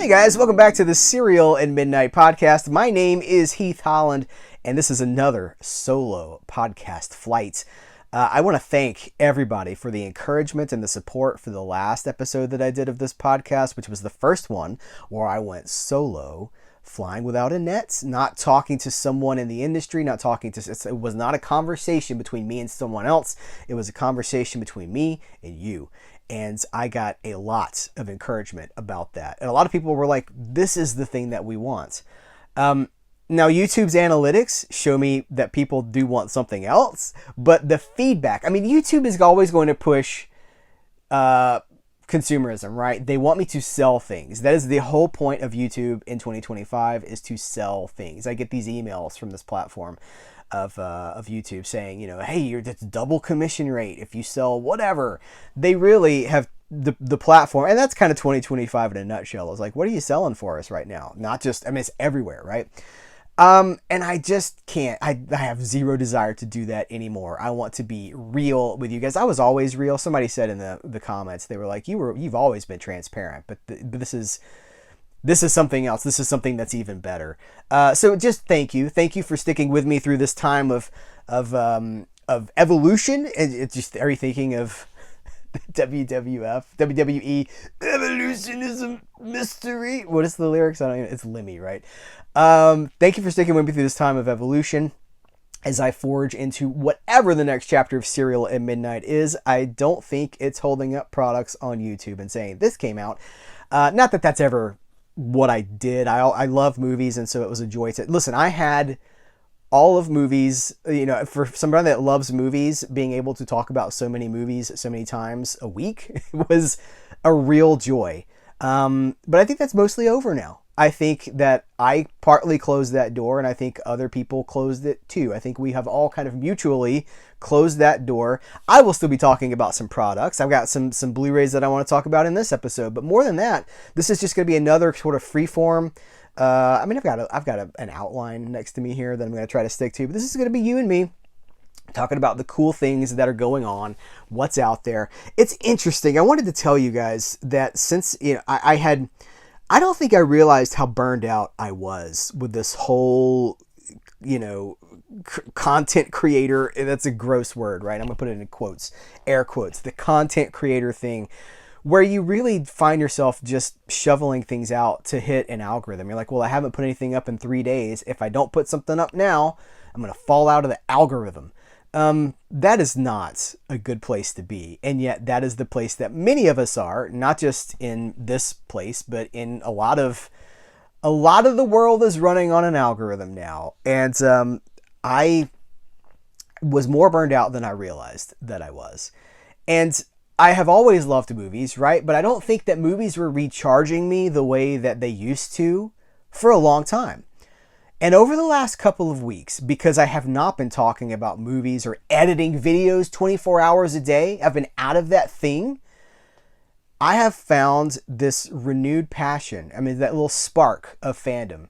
Hey guys, welcome back to the Cereal and Midnight podcast. My name is Heath Holland, and this is another solo podcast flight. I want to thank everybody for the encouragement and the support for the last episode that I did of this podcast, which was the first one where I went solo, flying without a net, not talking to someone in the industry, it was not a conversation between me and someone else. It was a conversation between me and you. And I got a lot of encouragement about that. And a lot of people were like, this is the thing that we want. Now, YouTube's analytics show me that people do want something else. But the feedback, YouTube is always going to push consumerism, right? They want me to sell things. That is the whole point of YouTube in 2025, is to sell things. I get these emails from this platform of YouTube saying, hey, that's double commission rate if you sell whatever. They really have the platform, and that's kind of 2025 in a nutshell. It's like, what are you selling for us right now? Not just, it's everywhere, right? And I just can't. I have zero desire to do that anymore. I want to be real with you guys. I was always real. Somebody said in the comments, they were like, you've always been transparent, but this is something else. This is something that's even better. So just thank you for sticking with me through this time of evolution. And it's just, are you thinking of WWE? Evolution is a mystery. What is the lyrics? It's Lemmy, right? Thank you for sticking with me through this time of evolution as I forge into whatever the next chapter of Cereal at Midnight is. I don't think it's holding up products on YouTube and saying this came out. Not that that's ever what I did. I love movies, and so it was a joy to listen. I had all of movies, for somebody that loves movies, being able to talk about so many movies so many times a week was a real joy. But I think that's mostly over now. I think that I partly closed that door, and I think other people closed it too. I think we have all kind of mutually closed that door. I will still be talking about some products. I've got some Blu-rays that I want to talk about in this episode, but more than that, this is just going to be another sort of free form. I've got an outline next to me here that I'm going to try to stick to, but this is going to be you and me talking about the cool things that are going on, what's out there. It's interesting. I wanted to tell you guys that since, I don't think I realized how burned out I was with this whole, content creator. That's a gross word, right? I'm going to put it in quotes, air quotes, the content creator thing, where you really find yourself just shoveling things out to hit an algorithm. You're like, well, I haven't put anything up in 3 days. If I don't put something up now, I'm going to fall out of the algorithm. That is not a good place to be. And yet that is the place that many of us are, not just in this place, but in a lot of the world is running on an algorithm now. And, I was more burned out than I realized that I was. And I have always loved movies, right? But I don't think that movies were recharging me the way that they used to for a long time. And over the last couple of weeks, because I have not been talking about movies or editing videos 24 hours a day, I've been out of that thing. I have found this renewed passion. That little spark of fandom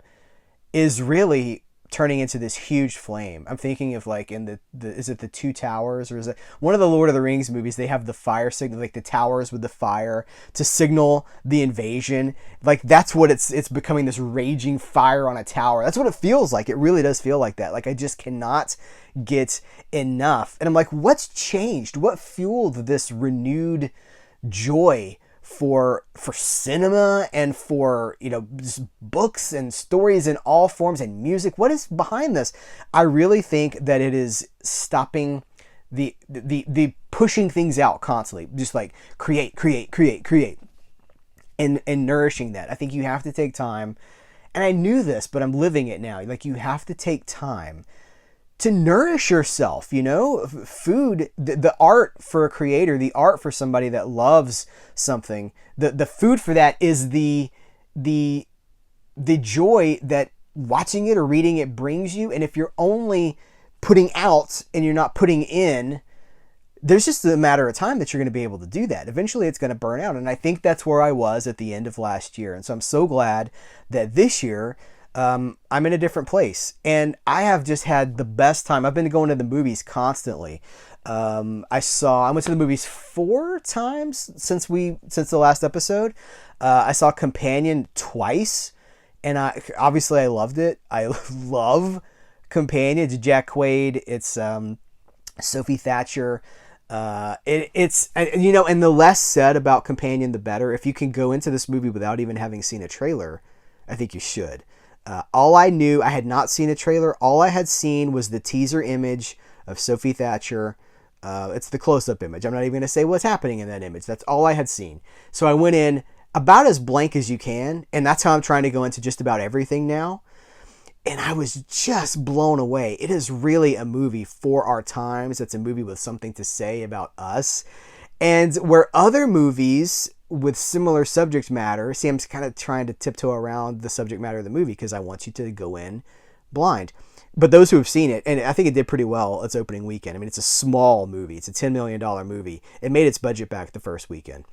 is really turning into this huge flame. I'm thinking of like in is it the Two Towers, or is it one of the Lord of the Rings movies? They have the fire signal, like the towers with the fire to signal the invasion. Like that's what it's becoming, this raging fire on a tower. That's what it feels like. It really does feel like that. Like I just cannot get enough. And I'm like, what's changed? What fueled this renewed joy for cinema and for just books and stories in all forms and music? What is behind this? I really think that it is stopping the pushing things out constantly, just like create and nourishing that. I think you have to take time, and I knew this, but I'm living it now. Like you have to take time to nourish yourself, food, the art for a creator, the art for somebody that loves something, the food for that is the joy that watching it or reading it brings you. And if you're only putting out and you're not putting in, there's just a matter of time that you're going to be able to do that. Eventually it's going to burn out. And I think that's where I was at the end of last year. And so I'm so glad that this year, I'm in a different place, and I have just had the best time. I've been going to the movies constantly. I went to the movies 4 times since the last episode. I saw Companion twice, and I loved it. I love Companion. It's Jack Quaid. It's Sophie Thatcher. And the less said about Companion, the better. If you can go into this movie without even having seen a trailer, I think you should. I had not seen a trailer. All I had seen was the teaser image of Sophie Thatcher. It's the close-up image. I'm not even going to say what's happening in that image. That's all I had seen. So I went in about as blank as you can, and that's how I'm trying to go into just about everything now. And I was just blown away. It is really a movie for our times. It's a movie with something to say about us. And where other movies with similar subject matter, see, I'm kind of trying to tiptoe around the subject matter of the movie because I want you to go in blind. But those who have seen it, and I think it did pretty well its opening weekend. I mean, it's a small movie. It's a $10 million movie. It made its budget back the first weekend.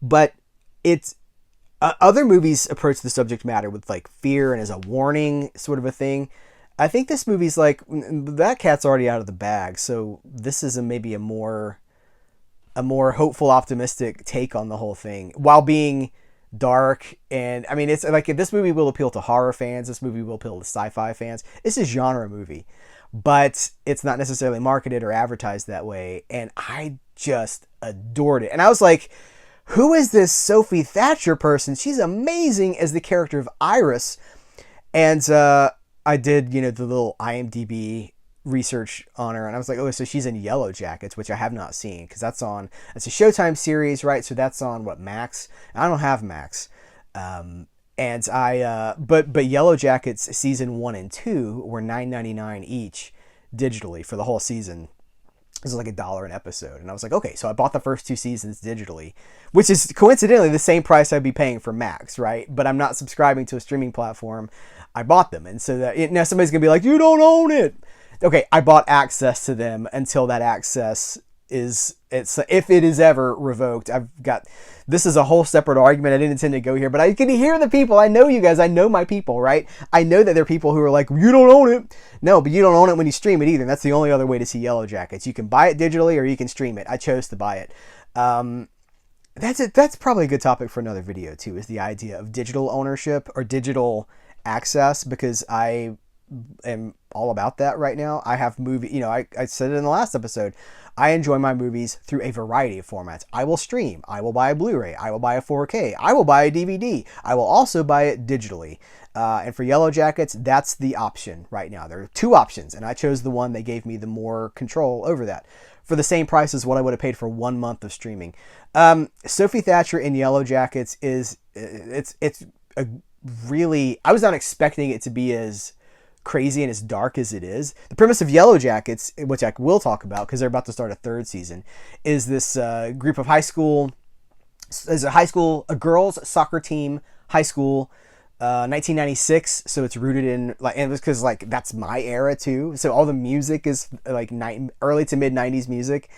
But it's... other movies approach the subject matter with like fear and as a warning sort of a thing. I think this movie's like, that cat's already out of the bag. So this is maybe a more hopeful, optimistic take on the whole thing while being dark. And I mean, it's like, this movie will appeal to horror fans. This movie will appeal to sci-fi fans. It's a genre movie, but it's not necessarily marketed or advertised that way. And I just adored it. And I was like, who is this Sophie Thatcher person? She's amazing as the character of Iris. And I did, the little IMDb research on her, and I was like, oh, so she's in Yellow Jackets, which I have not seen because it's a Showtime series, right? So that's on what, Max? I don't have Max. But Yellow Jackets season 1 and 2 were $9.99 each digitally for the whole season. This is like $1 an episode. And I was like, okay, so I bought the first 2 seasons digitally, which is coincidentally the same price I'd be paying for Max, right? But I'm not subscribing to a streaming platform. I bought them. And so now somebody's going to be like, you don't own it. Okay, I bought access to them until that access if it is ever revoked. This is a whole separate argument. I didn't intend to go here, but I can hear the people. I know you guys. I know my people, right? I know that there are people who are like, you don't own it. No, but you don't own it when you stream it either. That's the only other way to see Yellow Jackets. You can buy it digitally or you can stream it. I chose to buy it. That's it. That's probably a good topic for another video too, is the idea of digital ownership or digital access, because I am all about that right now. I have I said it in the last episode. I enjoy my movies through a variety of formats. I will stream. I will buy a Blu-ray. I will buy a 4K. I will buy a DVD. I will also buy it digitally. And for Yellow Jackets, that's the option right now. There are 2 options, and I chose the one that gave me the more control over that for the same price as what I would have paid for 1 month of streaming. Sophie Thatcher in Yellow Jackets it's a really... I was not expecting it to be as crazy and as dark as it is. The premise of Yellow Jackets, which I will talk about because they're about to start a 3rd season, is this group of a girls soccer team, high school, 1996. So it's rooted in and it was because that's my era too. So all the music is early to mid 90s music,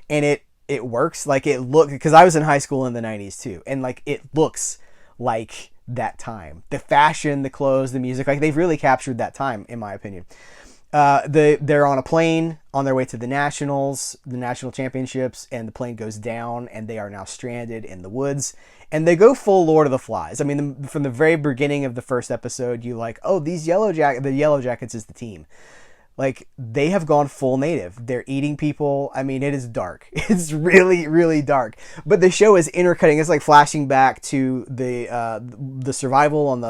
and it works. Because I was in high school in the 90s too, and it looks like that time. The fashion, the clothes, the music, they've really captured that time, in my opinion. They're on a plane on their way to the national championships, and the plane goes down, and they are now stranded in the woods. And they go full Lord of the Flies. I mean, from the very beginning of the first episode, the Yellow Jackets is the team. They have gone full native. They're eating people. I mean, it is dark. It's really, really dark. But the show is intercutting. It's flashing back to the survival in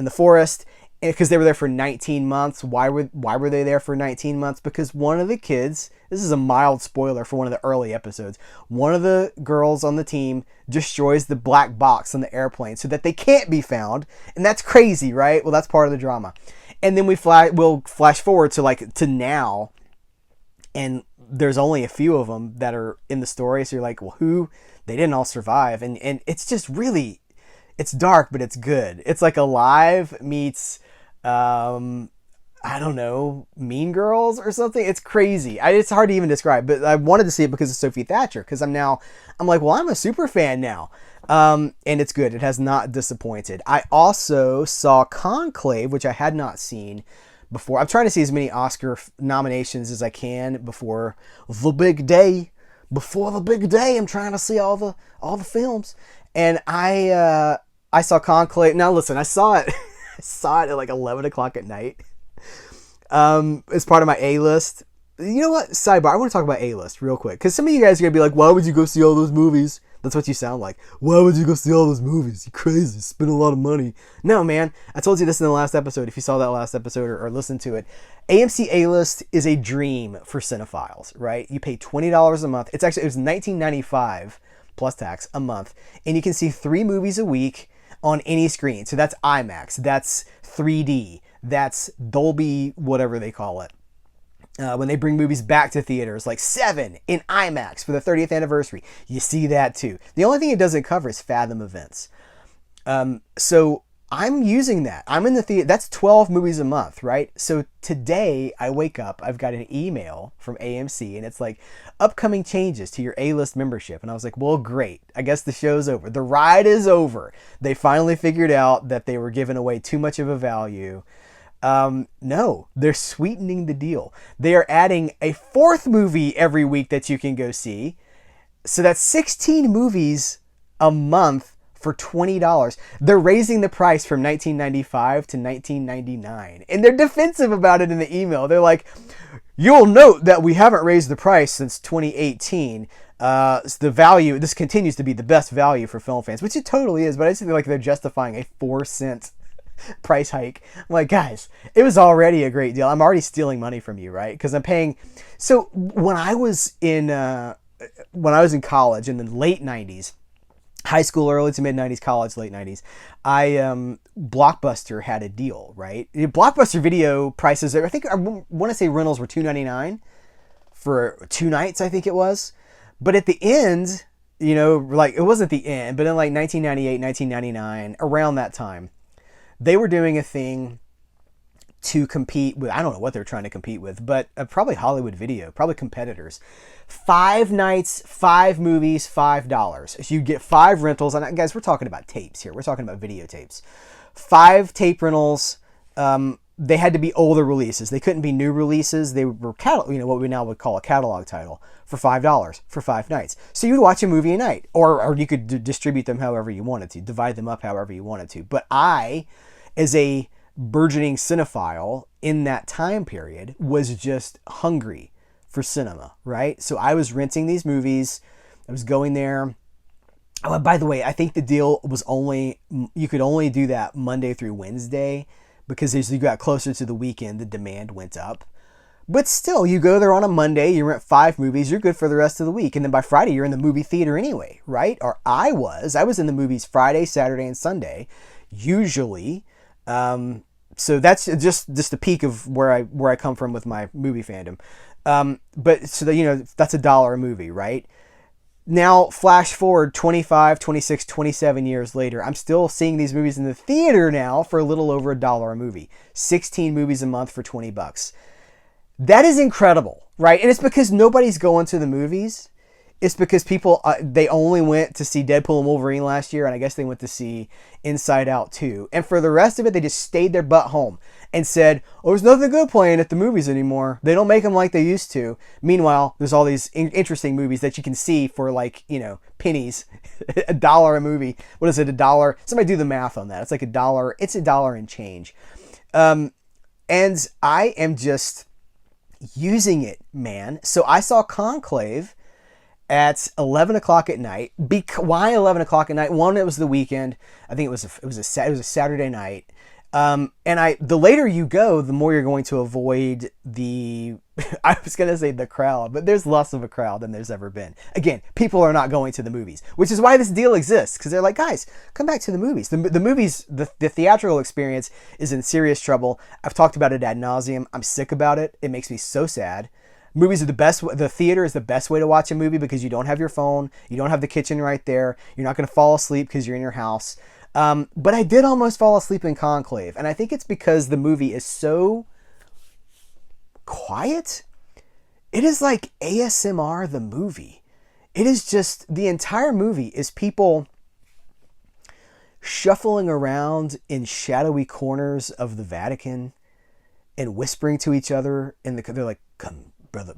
the forest, because they were there for 19 months. Why were they there for 19 months? Because one of the kids, this is a mild spoiler for one of the early episodes, one of the girls on the team destroys the black box on the airplane so that they can't be found. And that's crazy, right? Well, that's part of the drama. And then we'll flash forward to now, and there's only a few of them that are in the story. So you're like, well, who? They didn't all survive, and it's just really, it's dark, but it's good. It's like Alive meets, I don't know, Mean Girls or something. It's crazy. It's hard to even describe, but I wanted to see it because of Sophie Thatcher, because I'm like, well, I'm a super fan now. And it's good. It has not disappointed. I also saw Conclave, which I had not seen, before. I'm trying to see as many Oscar nominations as I can before the big day. Before the big day, I'm trying to see all the films. And I saw Conclave. Now listen, I saw it. I saw it at like 11 o'clock at night. As part of my A-list. You know what? Sidebar. I want to talk about A-list real quick, because some of you guys are gonna be like, "Why would you go see all those movies?" That's what you sound like. Why would you go see all those movies? You crazy. Spend a lot of money. No, man. I told you this in the last episode. If you saw that last episode or listened to it, AMC A-List is a dream for cinephiles, right? You pay $20 a month. It was $19.95 plus tax a month, and you can see 3 movies a week on any screen. So that's IMAX, that's 3D, that's Dolby, whatever they call it. When they bring movies back to theaters, like Seven in IMAX for the 30th anniversary, you see that too. The only thing it doesn't cover is Fathom events. So I'm using that. I'm in the theater. That's 12 movies a month, right? So today I wake up, I've got an email from AMC, and it's like, upcoming changes to your A-List membership. And I was like, well, great. I guess the show's over. The ride is over. They finally figured out that they were giving away too much of a value. No, they're sweetening the deal. They are adding a 4th movie every week that you can go see. So that's 16 movies a month for $20. They're raising the price from $19.95 to $19.99. And they're defensive about it in the email. They're like, you'll note that we haven't raised the price since 2018. The value, this continues to be the best value for film fans, which it totally is, but I just feel like they're justifying a 4-cent price hike. I'm like, guys, it was already a great deal. I'm already stealing money from you, right? Because I'm paying. So when I was in college in the late 90s, high school, early to mid 90s, college, late 90s, Blockbuster had a deal, right? Blockbuster video prices, I think I want to say rentals were $2.99 for 2 nights, I think it was. But at the end, you know, like it wasn't the end, but in like 1998, 1999, around that time, they were doing a thing to compete with, I don't know what they're trying to compete with, but probably Hollywood Video, probably competitors. 5 nights, 5 movies, $5. So you get 5 rentals. And guys, we're talking about tapes here. We're talking about videotapes. 5 tape rentals. They had to be older releases. They couldn't be new releases. They were what we now would call a catalog title for $5 for 5 nights. So you'd watch a movie a night, or you could distribute them however you wanted to, divide them up however you wanted to. But I, as a burgeoning cinephile in that time period, was just hungry for cinema, right? So I was renting these movies. I was going there. Oh, by the way, I think the deal was you could only do that Monday through Wednesday, because as you got closer to the weekend, the demand went up. But still, you go there on a Monday, you rent 5 movies, you're good for the rest of the week. And then by Friday, you're in the movie theater anyway, right? Or I was in the movies Friday, Saturday, and Sunday, usually. So that's just the peak of where I come from with my movie fandom. But so that's $1 a movie, right? Now, flash forward 25, 26, 27 years later, I'm still seeing these movies in the theater now for a little over $1 a movie. 16 movies a month for $20. That is incredible, right? And it's because nobody's going to the movies. It's because people, they only went to see Deadpool and Wolverine last year, and I guess they went to see Inside Out 2. And for the rest of it, they just stayed their butt home and said, oh, there's nothing good playing at the movies anymore. They don't make them like they used to. Meanwhile, there's all these interesting movies that you can see for pennies. $1 a movie. What is it, $1? Somebody do the math on that. It's like $1. It's $1 and change. And I am just using it, man. So I saw Conclave at 11 o'clock at night. Why 11 o'clock at night? One, it was the weekend. I think it was a Saturday night. And the later you go, the more you're going to avoid I was going to say the crowd, but there's less of a crowd than there's ever been. Again, people are not going to the movies, which is why this deal exists. Because they're like, guys, come back to the movies. The movies, the theatrical experience is in serious trouble. I've talked about it ad nauseum. I'm sick about it. It makes me so sad. Movies are the best. The theater is the best way to watch a movie because you don't have your phone. You don't have the kitchen right there. You're not going to fall asleep because you're in your house. But I did almost fall asleep in Conclave. And I think it's because the movie is so quiet. It is like ASMR the movie. It is just, the entire movie is people shuffling around in shadowy corners of the Vatican and whispering to each other in the. They're like, "Come, brother,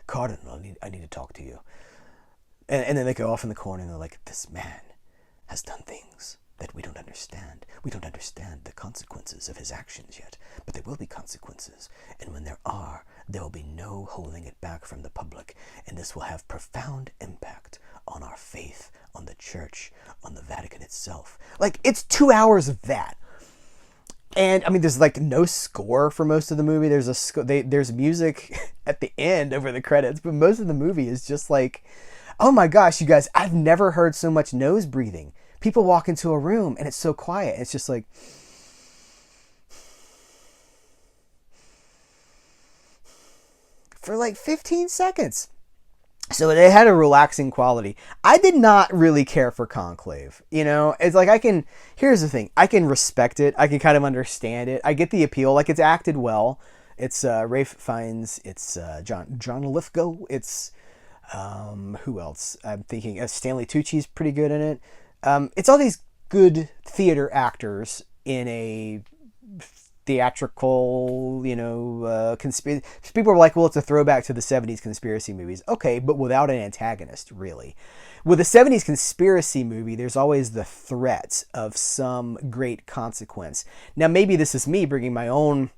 Cardinal, I need to talk to you." And then they go off in the corner and they're like, "This man has done things that we don't understand. We don't understand the consequences of his actions yet, but there will be consequences. And when there will be no holding it back from the public. And this will have profound impact on our faith, on the church, on the Vatican itself." Like, it's 2 hours of that. And I mean, there's like no score for most of the movie. There's music at the end over the credits, but most of the movie is just like, oh my gosh, you guys, I've never heard so much nose breathing. People walk into a room and it's so quiet. It's just like, for like 15 seconds. So it had a relaxing quality. I did not really care for Conclave. You know, it's like here's the thing. I can respect it. I can kind of understand it. I get the appeal. Like, it's acted well. It's Ralph Fiennes. It's John Lithgow. It's, who else? I'm thinking Stanley Tucci's pretty good in it. It's all these good theater actors in a theatrical, conspiracy. People are like, well, it's a throwback to the 70s conspiracy movies. Okay, but without an antagonist, really. With a 70s conspiracy movie, there's always the threat of some great consequence. Now, maybe this is me bringing my own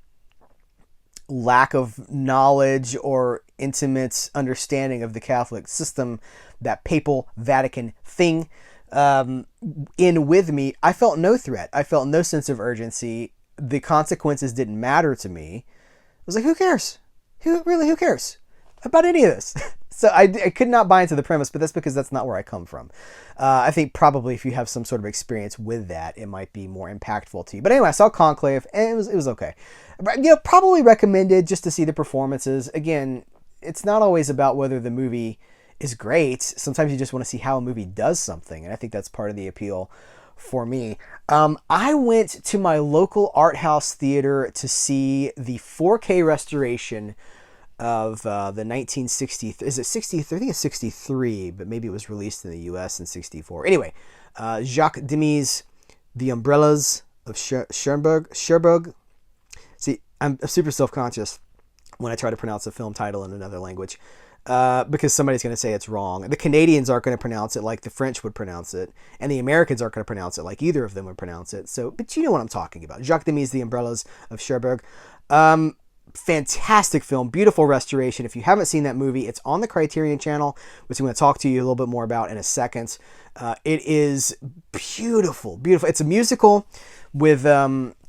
lack of knowledge or intimate understanding of the Catholic system, that papal Vatican thing, in with me. I felt no threat. I felt no sense of urgency. The consequences didn't matter to me. I was like, who cares? Who cares about any of this? So I could not buy into the premise, but that's because that's not where I come from. I think probably if you have some sort of experience with that, it might be more impactful to you. But anyway, I saw Conclave and it was okay. But, probably recommended just to see the performances. Again, it's not always about whether the movie is great. Sometimes you just want to see how a movie does something, and I think that's part of the appeal for me. I went to my local art house theater to see the 4K restoration of the 1960, is it 63? I think it's 63, but maybe it was released in the US in 64. Anyway, Jacques Demy's The Umbrellas of Cherbourg. See, I'm super self-conscious when I try to pronounce a film title in another language, because somebody's going to say it's wrong. The Canadians aren't going to pronounce it like the French would pronounce it, and the Americans aren't going to pronounce it like either of them would pronounce it. So, but you know what I'm talking about. Jacques Demy's The Umbrellas of Cherbourg. Fantastic film, beautiful restoration. If you haven't seen that movie, it's on the Criterion Channel, which I'm going to talk to you a little bit more about in a second. It is beautiful. It's a musical with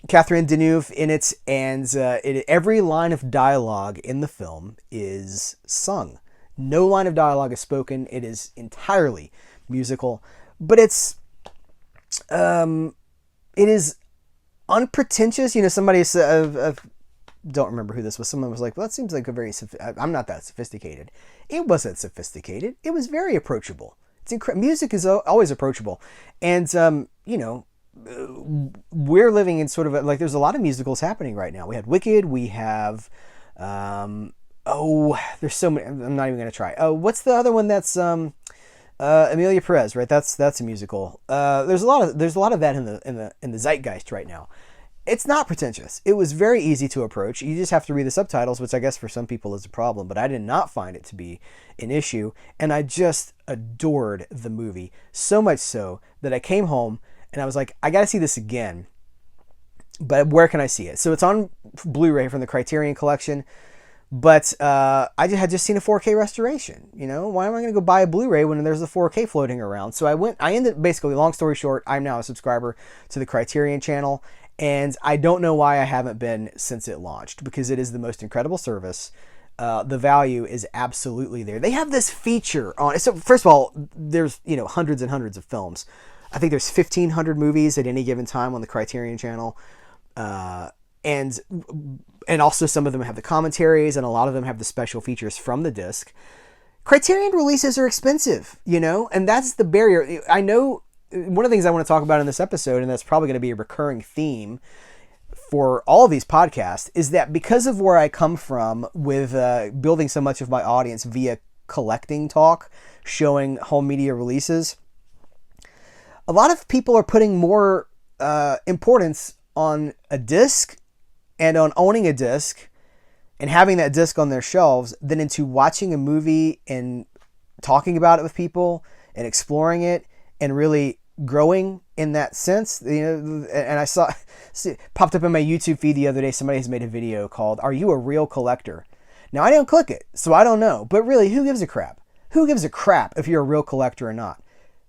Catherine Deneuve in it, and every line of dialogue in the film is sung. No line of dialogue is spoken. It is entirely musical, but it is unpretentious. Somebody said, don't remember who this was. Someone was like, well, that seems like I'm not that sophisticated. It wasn't sophisticated. It was very approachable. Music is always approachable. And, we're living in sort of there's a lot of musicals happening right now. We had Wicked. We have, there's so many. I'm not even going to try. What's the other one that's, Emilia Perez, right? That's a musical. There's a lot of that in the zeitgeist right now. It's not pretentious. It was very easy to approach. You just have to read the subtitles, which I guess for some people is a problem, but I did not find it to be an issue. And I just adored the movie, so much so that I came home and I was like, I got to see this again. But where can I see it? So it's on Blu-ray from the Criterion Collection, but I had just seen a 4K restoration. Why am I going to go buy a Blu-ray when there's a 4K floating around? So I ended, basically, long story short, I'm now a subscriber to the Criterion Channel. And I don't know why I haven't been since it launched, because it is the most incredible service. The value is absolutely there. They have this feature on. So first of all, there's hundreds and hundreds of films. I think there's 1,500 movies at any given time on the Criterion Channel, and also some of them have the commentaries, and a lot of them have the special features from the disc. Criterion releases are expensive, and that's the barrier. I know. One of the things I want to talk about in this episode, and that's probably going to be a recurring theme for all of these podcasts, is that because of where I come from with building so much of my audience via collecting talk, showing home media releases, a lot of people are putting more importance on a disc and on owning a disc and having that disc on their shelves than into watching a movie and talking about it with people and exploring it and really growing in that sense. And I saw popped up in my YouTube feed the other day, somebody has made a video called "Are You a Real Collector?" Now, I didn't click it, so I don't know, but really, who gives a crap? Who gives a crap if you're a real collector or not?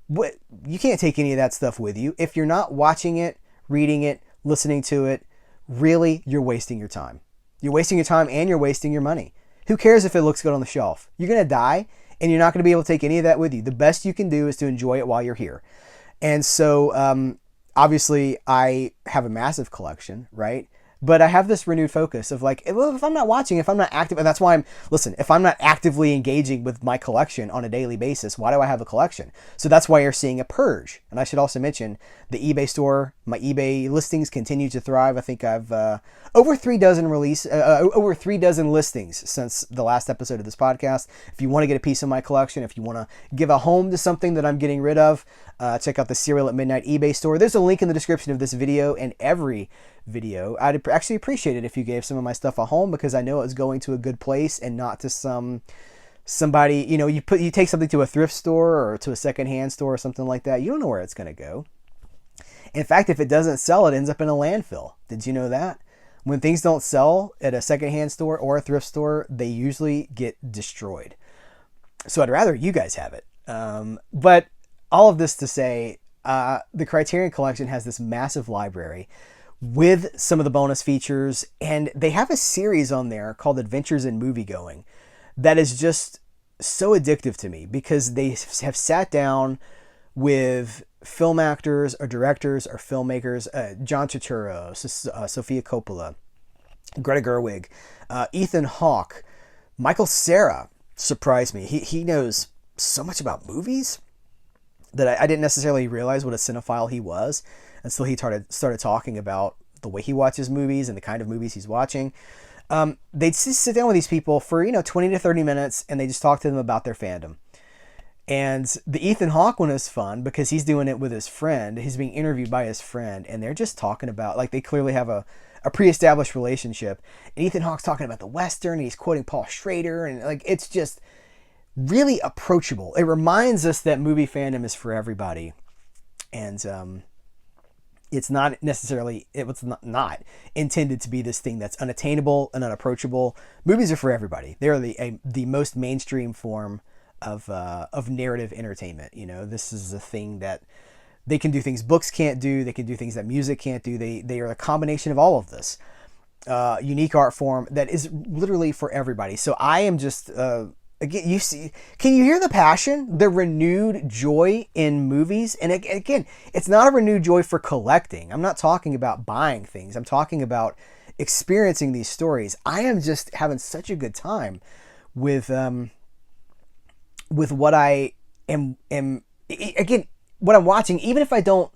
You can't take any of that stuff with you. If you're not watching it, reading it, listening to it, really, you're wasting your time. You're wasting your time and you're wasting your money. Who cares if it looks good on the shelf? You're going to die and you're not going to be able to take any of that with you. The best you can do is to enjoy it while you're here. And so, obviously, I have a massive collection, right? But I have this renewed focus of like, well, if I'm not watching, if I'm not active, and that's why if I'm not actively engaging with my collection on a daily basis, why do I have a collection? So that's why you're seeing a purge. And I should also mention the eBay store, my eBay listings continue to thrive. I think I've over 3 dozen listings since the last episode of this podcast. If you want to get a piece of my collection, if you want to give a home to something that I'm getting rid of, check out the Cereal at Midnight eBay store. There's a link in the description of this video and every video. I'd actually appreciate it if you gave some of my stuff a home, because I know it's going to a good place and not to somebody, you take something to a thrift store or to a secondhand store or something like that. You don't know where it's going to go. In fact, if it doesn't sell, it ends up in a landfill. Did you know that? When things don't sell at a secondhand store or a thrift store, they usually get destroyed. So I'd rather you guys have it. But all of this to say, the Criterion Collection has this massive library with some of the bonus features, and they have a series on there called Adventures in Moviegoing that is just so addictive to me, because they have sat down with film actors or directors or filmmakers, John Turturro, Sofia Coppola, Greta Gerwig, Ethan Hawke, Michael Cera surprised me. He knows so much about movies that I didn't necessarily realize what a cinephile he was until he started talking about the way he watches movies and the kind of movies he's watching. They'd sit down with these people for 20 to 30 minutes, and they just talk to them about their fandom. And the Ethan Hawke one is fun because he's doing it with his friend. He's being interviewed by his friend, and they're just talking about, like, they clearly have a pre-established relationship. And Ethan Hawke's talking about the Western, and he's quoting Paul Schrader, and like, it's just really approachable. It reminds us that movie fandom is for everybody. And it's not necessarily, it was not intended to be this thing that's unattainable and unapproachable. Movies are for everybody. They're the most mainstream form of narrative entertainment. This is a thing that they can do things books can't do. They can do things that music can't do. They are a combination of all of this. Unique art form that is literally for everybody. So I am just, again, can you hear the passion, the renewed joy in movies? And again, it's not a renewed joy for collecting. I'm not talking about buying things. I'm talking about experiencing these stories. I am just having such a good time with what I am again, what I'm watching. Even if I don't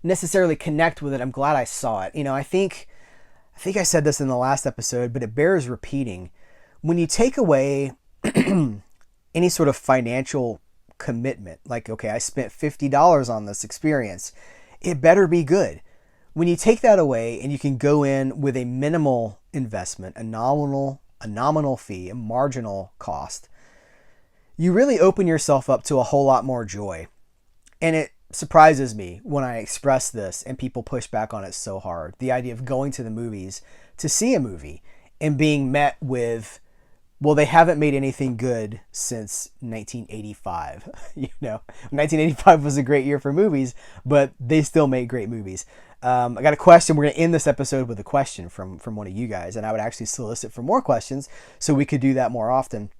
necessarily connect with it, I'm glad I saw it. I think I said this in the last episode, but it bears repeating. When you take away any sort of financial commitment, like, okay, I spent $50 on this experience, it better be good. When you take that away and you can go in with a minimal investment, a nominal fee, a marginal cost, you really open yourself up to a whole lot more joy. And it surprises me when I express this and people push back on it so hard. The idea of going to the movies to see a movie and being met with, well, they haven't made anything good since 1985. 1985 was a great year for movies, but they still make great movies. I got a question. We're going to end this episode with a question from one of you guys, and I would actually solicit for more questions so we could do that more often.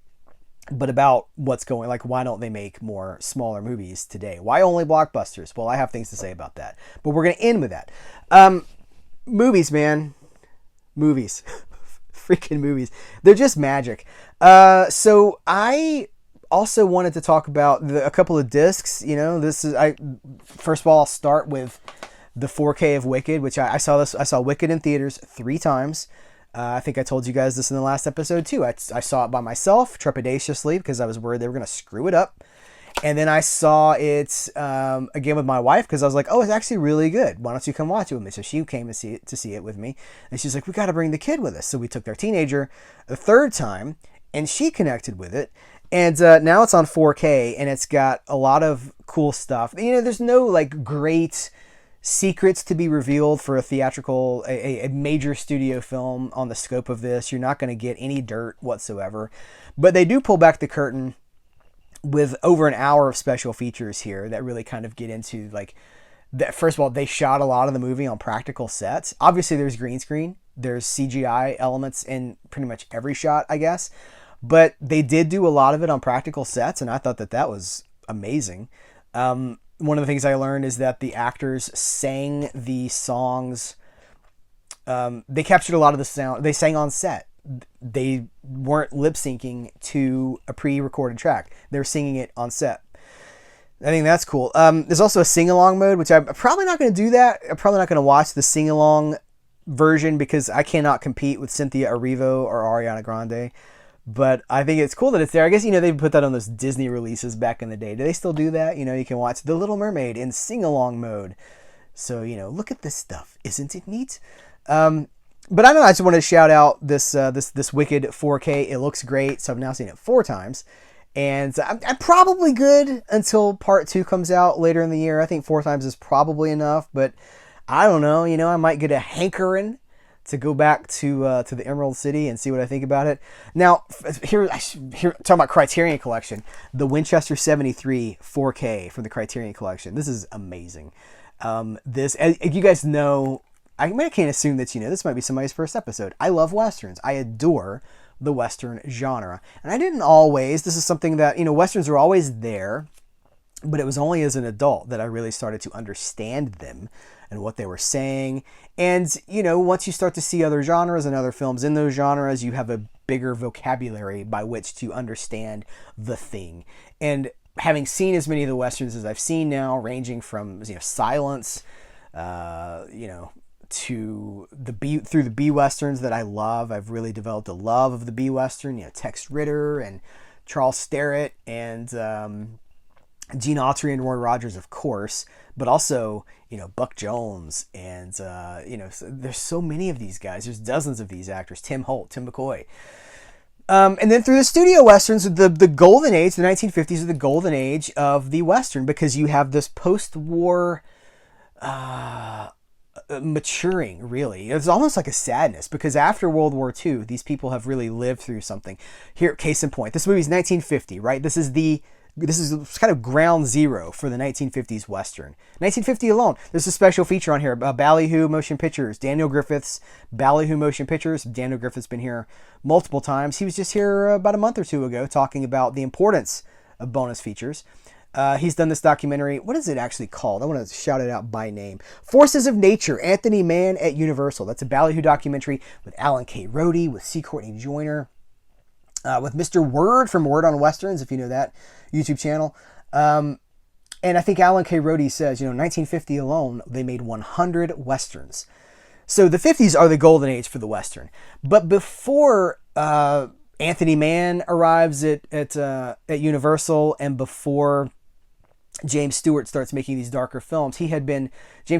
But about what's going, like, why don't they make more smaller movies today? Why only blockbusters? Well, I have things to say about that, but we're going to end with that. Movies, man. Movies. Freaking movies. They're just magic. So I also wanted to talk about a couple of discs. First of all, I'll start with the 4K of Wicked, which I saw Wicked in theaters 3 times. I think I told you guys this in the last episode too. I saw it by myself, trepidatiously, because I was worried they were going to screw it up. And then I saw it again with my wife because I was like, oh, it's actually really good. Why don't you come watch it with me? So she came to see it with me. And she's like, we got to bring the kid with us. So we took their teenager a third time, and she connected with it. And now it's on 4K, and it's got a lot of cool stuff. There's no like great secrets to be revealed for a theatrical, a major studio film on the scope of this. You're not going to get any dirt whatsoever. But they do pull back the curtain with over an hour of special features here that really kind of get into like that. First of all, they shot a lot of the movie on practical sets. Obviously, there's green screen. There's CGI elements in pretty much every shot, I guess. But they did do a lot of it on practical sets, and I thought that was amazing. One of the things I learned is that the actors sang the songs. They captured a lot of the sound. They sang on set. They weren't lip syncing to a pre-recorded track. They were singing it on set. I think that's cool. There's also a sing-along mode, which I'm probably not going to do that. I'm probably not going to watch the sing-along version because I cannot compete with Cynthia Erivo or Ariana Grande. But I think it's cool that it's there. I guess, they put that on those Disney releases back in the day. Do they still do that? You can watch The Little Mermaid in sing-along mode. So, look at this stuff. Isn't it neat? But I don't know. I just wanted to shout out this Wicked 4K. It looks great. So I've now seen it 4 times. And I'm probably good until part 2 comes out later in the year. I think 4 times is probably enough. But I don't know. I might get a hankering to go back to the Emerald City and see what I think about it. Now, here talking about Criterion Collection, the Winchester 73 4K from the Criterion Collection. This is amazing. This, as you guys know, I can't assume that this might be somebody's first episode. I love Westerns. I adore the Western genre. And I didn't always. This is something that, Westerns are always there, but it was only as an adult that I really started to understand them and what they were saying. And, once you start to see other genres and other films in those genres, you have a bigger vocabulary by which to understand the thing. And having seen as many of the Westerns as I've seen now, ranging from, silence, to through the B Westerns that I love, I've really developed a love of the B Western, Tex Ritter and Charles Starrett and Gene Autry and Roy Rogers, of course, but also, Buck Jones and, there's so many of these guys. There's dozens of these actors, Tim Holt, Tim McCoy. And then through the studio Westerns, the golden age, the 1950s are the golden age of the Western because you have this post-war maturing, really. It's almost like a sadness because after World War II, these people have really lived through something. Here, case in point, this movie's 1950, right? This is kind of ground zero for the 1950s Western. 1950 alone. There's a special feature on here, Ballyhoo Motion Pictures, Daniel Griffith's Ballyhoo Motion Pictures. Daniel Griffith's been here multiple times. He was just here about a month or 2 ago talking about the importance of bonus features. He's done this documentary. What is it actually called? I want to shout it out by name. Forces of Nature, Anthony Mann at Universal. That's a Ballyhoo documentary with Alan K. Rhodey, with C. Courtney Joyner, with Mr. Word from Word on Westerns, if you know that YouTube channel. And I think Alan K. Rhodey says, 1950 alone, they made 100 Westerns. So the 50s are the golden age for the Western. But before Anthony Mann arrives at Universal and before James Stewart starts making these darker films, James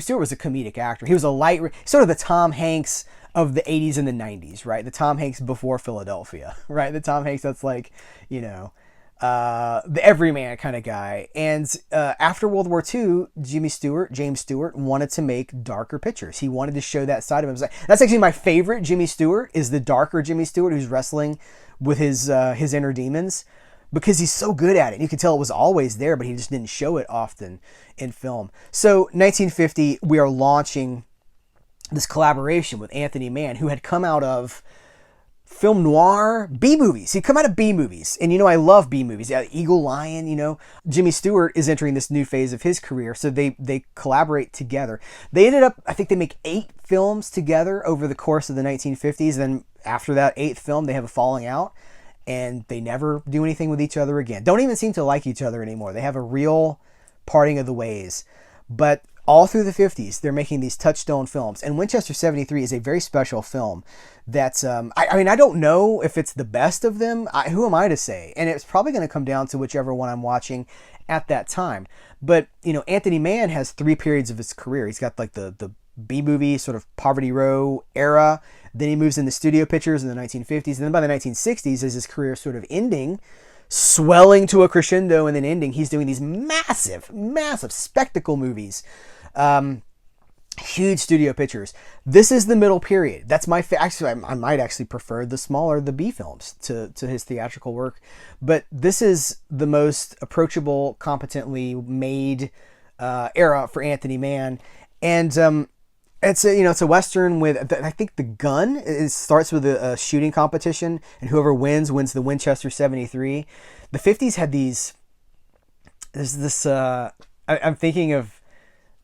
Stewart was a comedic actor. He was sort of the Tom Hanks of the 80s and the 90s, right? The Tom Hanks before Philadelphia, right? The Tom Hanks that's like, the everyman kind of guy. And after World War II, James Stewart wanted to make darker pictures. He wanted to show that side of him. That's actually my favorite Jimmy Stewart, is the darker Jimmy Stewart who's wrestling with his inner demons, because he's so good at it. You can tell it was always there, but he just didn't show it often in film. So 1950, we are launching this collaboration with Anthony Mann, who had come out of film noir, B-movies. He'd come out of B-movies. And, I love B-movies. Eagle Lion, Jimmy Stewart is entering this new phase of his career. So they collaborate together. They ended up, I think they make 8 films together over the course of the 1950s. Then after that 8th film, they have a falling out. And they never do anything with each other again. Don't even seem to like each other anymore. They have a real parting of the ways. But all through the 50s, they're making these touchstone films. And Winchester 73 is a very special film that's, I don't know if it's the best of them. Who am I to say? And it's probably going to come down to whichever one I'm watching at that time. But, Anthony Mann has 3 periods of his career. He's got like the B-movie sort of Poverty Row era. Then he moves into studio pictures in the 1950s. And then by the 1960s, as his career sort of ending, swelling to a crescendo and then ending, he's doing these massive, massive spectacle movies. Huge studio pictures. This is the middle period. That's my actually, I might actually prefer the B films to his theatrical work, but this is the most approachable, competently made era for Anthony Mann, and it's a Western with, I think the gun starts with a shooting competition, and whoever wins the Winchester 73. The 50s had I'm thinking of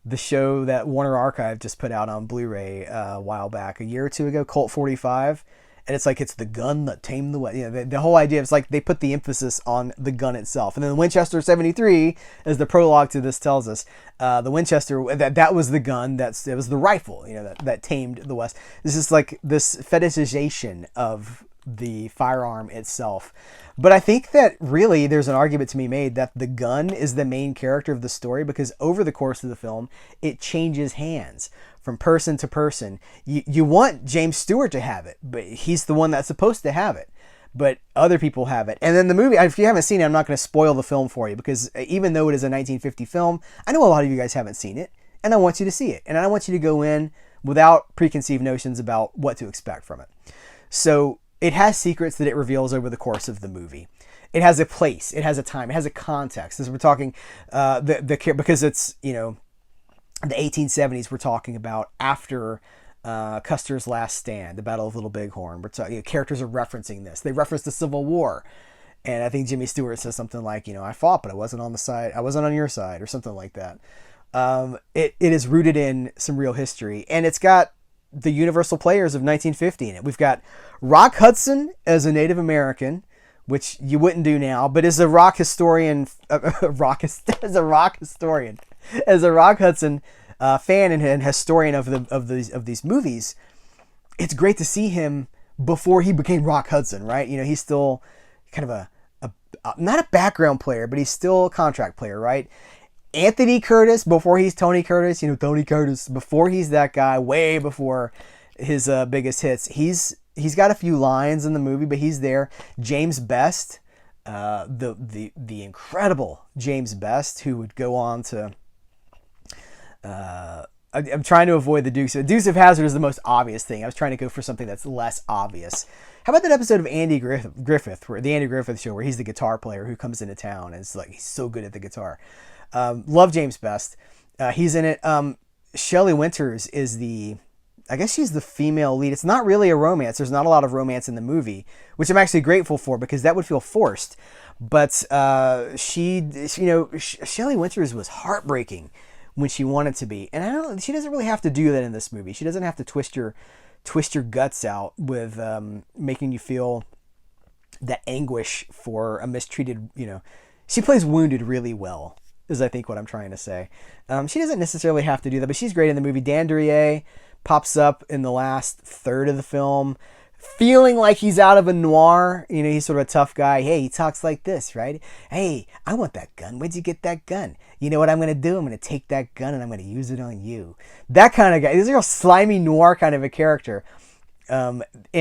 the show that Warner Archive just put out on Blu-ray a while back, a year or two ago, Colt 45. And it's like, it's the gun that tamed the West. The whole idea is like they put the emphasis on the gun itself. And then the Winchester 73, as the prologue to this tells us, the Winchester, that was the gun, it was the rifle, that tamed the West. This is like this fetishization of the firearm itself. But I think that really there's an argument to be made that the gun is the main character of the story, because over the course of the film, it changes hands from person to person. You want James Stewart to have it, but he's the one that's supposed to have it. But other people have it. And then the movie, if you haven't seen it, I'm not going to spoil the film for you, because even though it is a 1950 film, I know a lot of you guys haven't seen it, and I want you to see it. And I want you to go in without preconceived notions about what to expect from it. So it has secrets that it reveals over the course of the movie. It has a place, it has a time, it has a context. As we're talking, because it's, the 1870s, we're talking about after Custer's last stand, the Battle of Little Bighorn. We're talking, characters are referencing this. They reference the Civil War. And I think Jimmy Stewart says something like, I fought, but I wasn't on your side, or something like that. It is rooted in some real history, and it's got the universal players of 1950 in it. We've got Rock Hudson as a Native American, which you wouldn't do now, but as a rock historian, as a Rock Hudson fan and historian of these movies, it's great to see him before he became Rock Hudson, right? He's still kind of a not a background player, but he's still a contract player, right? Anthony Curtis, before he's Tony Curtis, Tony Curtis, before he's that guy, way before his biggest hits. He's got a few lines in the movie, but he's there. James Best, the incredible James Best, who would go on to, I'm trying to avoid the Dukes. Dukes of Hazzard is the most obvious thing. I was trying to go for something that's less obvious. How about that episode of Andy Griffith, where the Andy Griffith Show, where he's the guitar player who comes into town and it's like, he's so good at the guitar. Love James Best. He's in it. Shelley Winters is I guess she's the female lead. It's not really a romance. There's not a lot of romance in the movie, which I'm actually grateful for, because that would feel forced. But Shelley Winters was heartbreaking when she wanted to be, and she doesn't really have to do that in this movie. She doesn't have to twist your guts out with making you feel that anguish for a mistreated. She plays wounded really well, is I think what I'm trying to say. She doesn't necessarily have to do that, but she's great in the movie. Dan Duryea pops up in the last third of the film, feeling like he's out of a noir. He's sort of a tough guy. Hey, he talks like this, right? Hey, I want that gun. Where'd you get that gun? You know what I'm going to do? I'm going to take that gun and I'm going to use it on you. That kind of guy. He's a real slimy noir kind of a character. He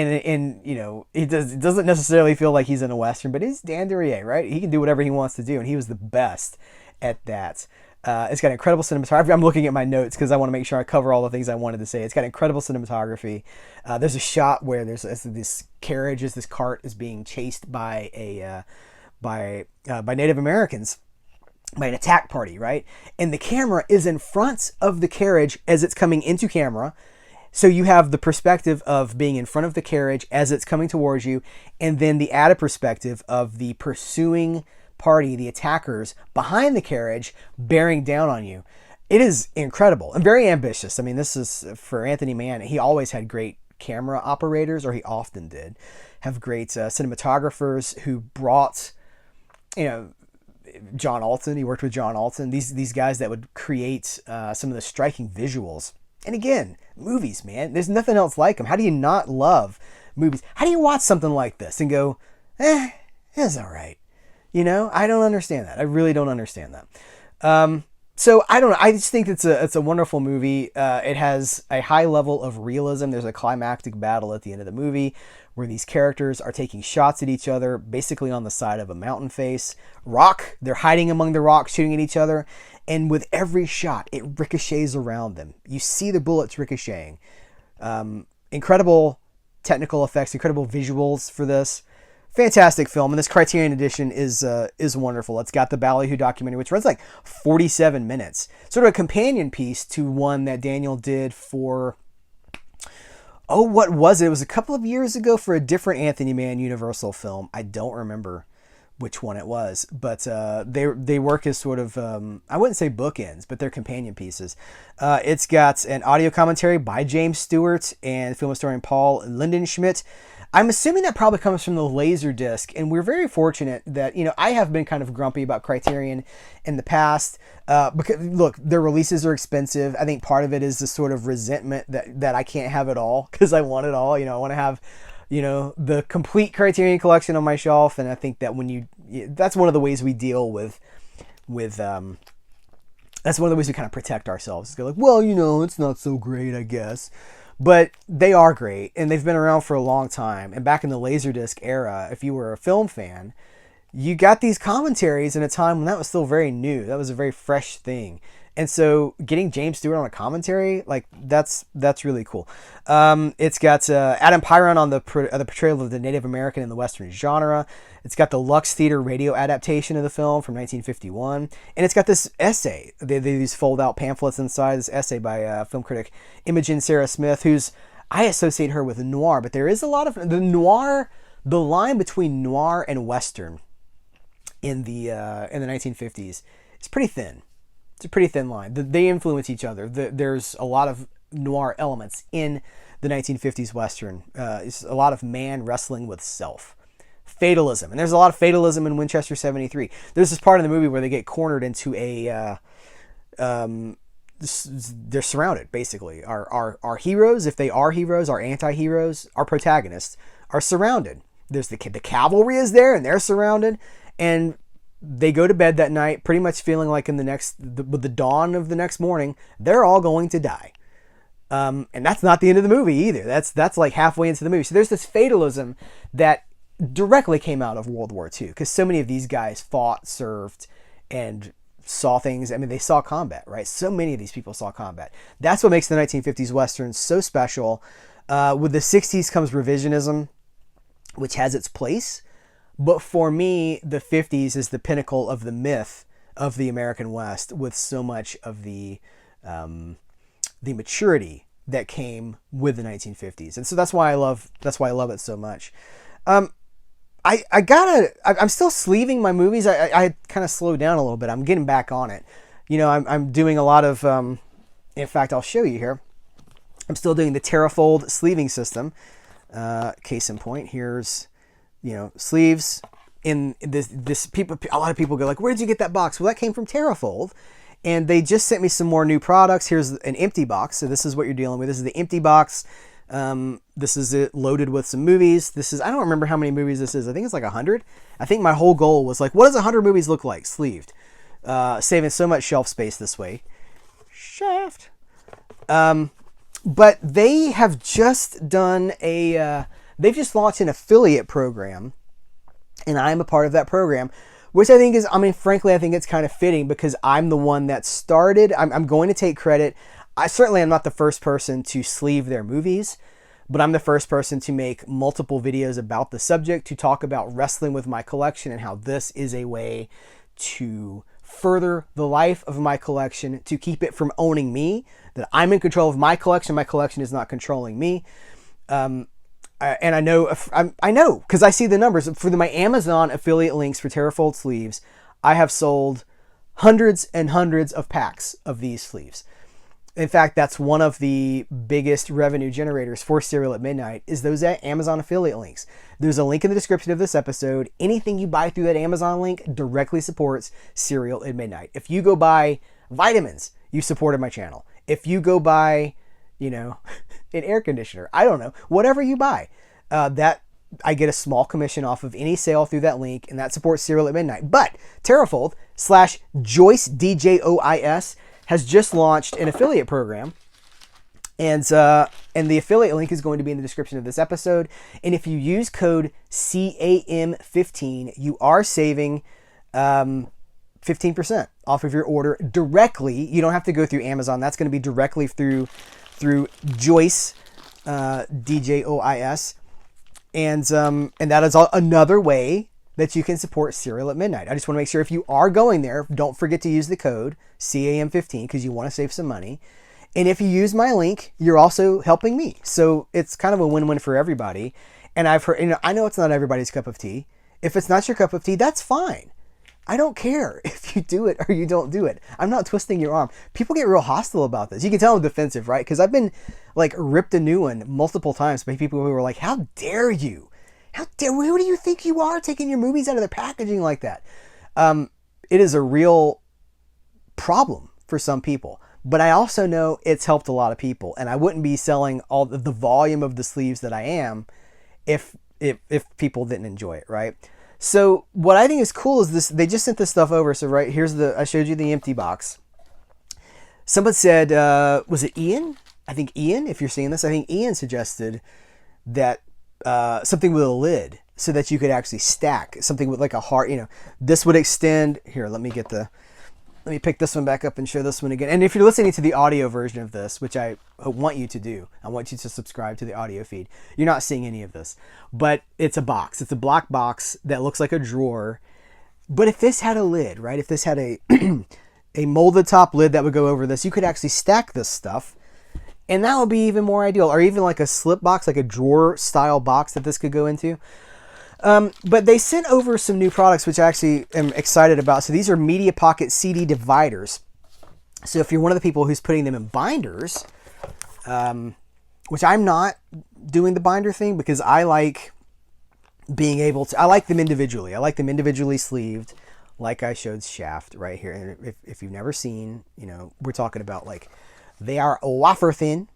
doesn't necessarily feel like he's in a Western, but he's Dan Duryea, right? He can do whatever he wants to do, and he was the best at that. It's got incredible cinematography. I'm looking at my notes because I want to make sure I cover all the things I wanted to say. It's got incredible cinematography. There's a shot where there's this carriage, this cart is being chased by Native Americans, by an attack party, right? And the camera is in front of the carriage as it's coming into camera. So you have the perspective of being in front of the carriage as it's coming towards you, and then the added perspective of the pursuing party, the attackers behind the carriage, bearing down on you. It is incredible and very ambitious. I mean, this is for Anthony Mann. He always had great camera operators, or he often did have great cinematographers who brought, John Alton. He worked with John Alton. These guys that would create some of the striking visuals. And again, movies, man. There's nothing else like them. How do you not love movies? How do you watch something like this and go, it's all right? You know, I don't understand that. I really don't understand that. So I don't know. I just think it's a wonderful movie. It has a high level of realism. There's a climactic battle at the end of the movie where these characters are taking shots at each other, basically on the side of a mountain face. Rock. They're hiding among the rocks, shooting at each other. And with every shot, it ricochets around them. You see the bullets ricocheting. Incredible technical effects, incredible visuals for this. Fantastic film, and this Criterion edition is wonderful. It's got the Ballyhoo documentary, which runs like 47 minutes. Sort of a companion piece to one that Daniel did for, oh, what was it? It was a couple of years ago for a different Anthony Mann Universal film. I don't remember which one it was, but they work as sort of, I wouldn't say bookends, but they're companion pieces. It's got an audio commentary by James Stewart and film historian Paul Lindenschmidt. I'm assuming that probably comes from the Laserdisc, and we're very fortunate that, you know, I have been kind of grumpy about Criterion in the past, because, look, their releases are expensive. I think part of it is the sort of resentment that I can't have it all, because I want it all. You know, I want to have, you know, the complete Criterion collection on my shelf, and I think that that's one of the ways we deal with that's one of the ways we kind of protect ourselves. It's like, well, you know, it's not so great, I guess. But they are great, and they've been around for a long time. And back in the Laserdisc era, if you were a film fan, you got these commentaries in a time when that was still very new. That was a very fresh thing. And so getting James Stewart on a commentary, like, that's really cool. It's got Adam Pyron on the portrayal of the Native American in the Western genre. It's got the Lux Theater radio adaptation of the film from 1951. And it's got this essay. They these fold-out pamphlets inside. This essay by film critic Imogen Sarah Smith, I associate her with noir, but there is a lot of the line between noir and Western in the 1950s is pretty thin. It's a pretty thin line. They influence each other. There's a lot of noir elements in the 1950s Western. It's a lot of man wrestling with self. Fatalism. And there's a lot of fatalism in Winchester 73. There's this part of the movie where they get cornered into they're surrounded, basically. Our heroes, if they are heroes, our anti-heroes, our protagonists, are surrounded. There's the cavalry is there, and they're surrounded. And they go to bed that night pretty much feeling like with the dawn of the next morning, they're all going to die. And that's not the end of the movie either. That's like halfway into the movie. So there's this fatalism that directly came out of World War II, because so many of these guys fought, served, and saw things. I mean, they saw combat, right? So many of these people saw combat. That's what makes the 1950s Westerns so special. With the 60s comes revisionism, which has its place. But for me, the 50s is the pinnacle of the myth of the American West, with so much of the maturity that came with the 1950s. And so that's why I love it so much. I'm still sleeving my movies. I kind of slowed down a little bit. I'm getting back on it. You know, I'm doing a lot of, in fact, I'll show you here. I'm still doing the Terrafold sleeving system. Case in point, here's, you know, sleeves in this people. A lot of people go like, where did you get that box? Well, that came from Terrafold, and they just sent me some more new products. Here's an empty box. So this is what you're dealing with. This is the empty box. This is it loaded with some movies. I don't remember how many movies this is. I think it's like 100. I think my whole goal was like, what does 100 movies look like sleeved? Saving so much shelf space this way. Shaft. But they have just done they've just launched an affiliate program, and I'm a part of that program, which I think is, I mean, frankly, I think it's kind of fitting, because I'm the one that started. I'm going to take credit. I certainly am not the first person to sleeve their movies, but I'm the first person to make multiple videos about the subject, to talk about wrestling with my collection and how this is a way to further the life of my collection, to keep it from owning me, that I'm in control of my collection is not controlling me. And I know, because I see the numbers. For my Amazon affiliate links for Terrafold sleeves, I have sold hundreds and hundreds of packs of these sleeves. In fact, that's one of the biggest revenue generators for Serial at Midnight, is those Amazon affiliate links. There's a link in the description of this episode. Anything you buy through that Amazon link directly supports Serial at Midnight. If you go buy vitamins, you supported my channel. If you go buy, you know, an air conditioner, I don't know, whatever you buy, that I get a small commission off of any sale through that link, and that supports Serial at Midnight. But Terrafold / Joyce DJOIS has just launched an affiliate program. And the affiliate link is going to be in the description of this episode. And if you use code CAM15, you are saving 15% off of your order directly. You don't have to go through Amazon. That's going to be directly through Joyce DJOIS. And that is another way that you can support Serial at Midnight. I just want to make sure if you are going there, don't forget to use the code CAM15 because you want to save some money. And if you use my link, you're also helping me. So it's kind of a win-win for everybody. And I've heard, I know it's not everybody's cup of tea. If it's not your cup of tea, that's fine. I don't care if you do it or you don't do it. I'm not twisting your arm. People get real hostile about this. You can tell I'm defensive, right? Because I've been like ripped a new one multiple times by people who were like, how dare you? Who do you think you are taking your movies out of their packaging like that? It is a real problem for some people. But I also know it's helped a lot of people, and I wouldn't be selling all the volume of the sleeves that I am if people didn't enjoy it, right? So what I think is cool is this. They just sent this stuff over. So right here's I showed you the empty box. Someone said, was it Ian? I think Ian. If you're seeing this, I think Ian suggested that something with a lid so that you could actually stack something with like a heart. This would extend. Here, let me pick this one back up and show this one again. And if you're listening to the audio version of this, which I want you to do, I want you to subscribe to the audio feed. You're not seeing any of this, but it's a box. It's a black box that looks like a drawer. But if this had a lid, right? If this had a a molded top lid that would go over this, you could actually stack this stuff. And that would be even more ideal. Or even like a slip box, like a drawer style box that this could go into. But they sent over some new products, which I actually am excited about. So these are Media Pocket CD dividers. So if you're one of the people who's putting them in binders, which I'm not doing the binder thing because I like being able to, I like them individually. I like them individually sleeved, like I showed Shaft right here. And if you've never seen, we're talking about like, they are wafer thin.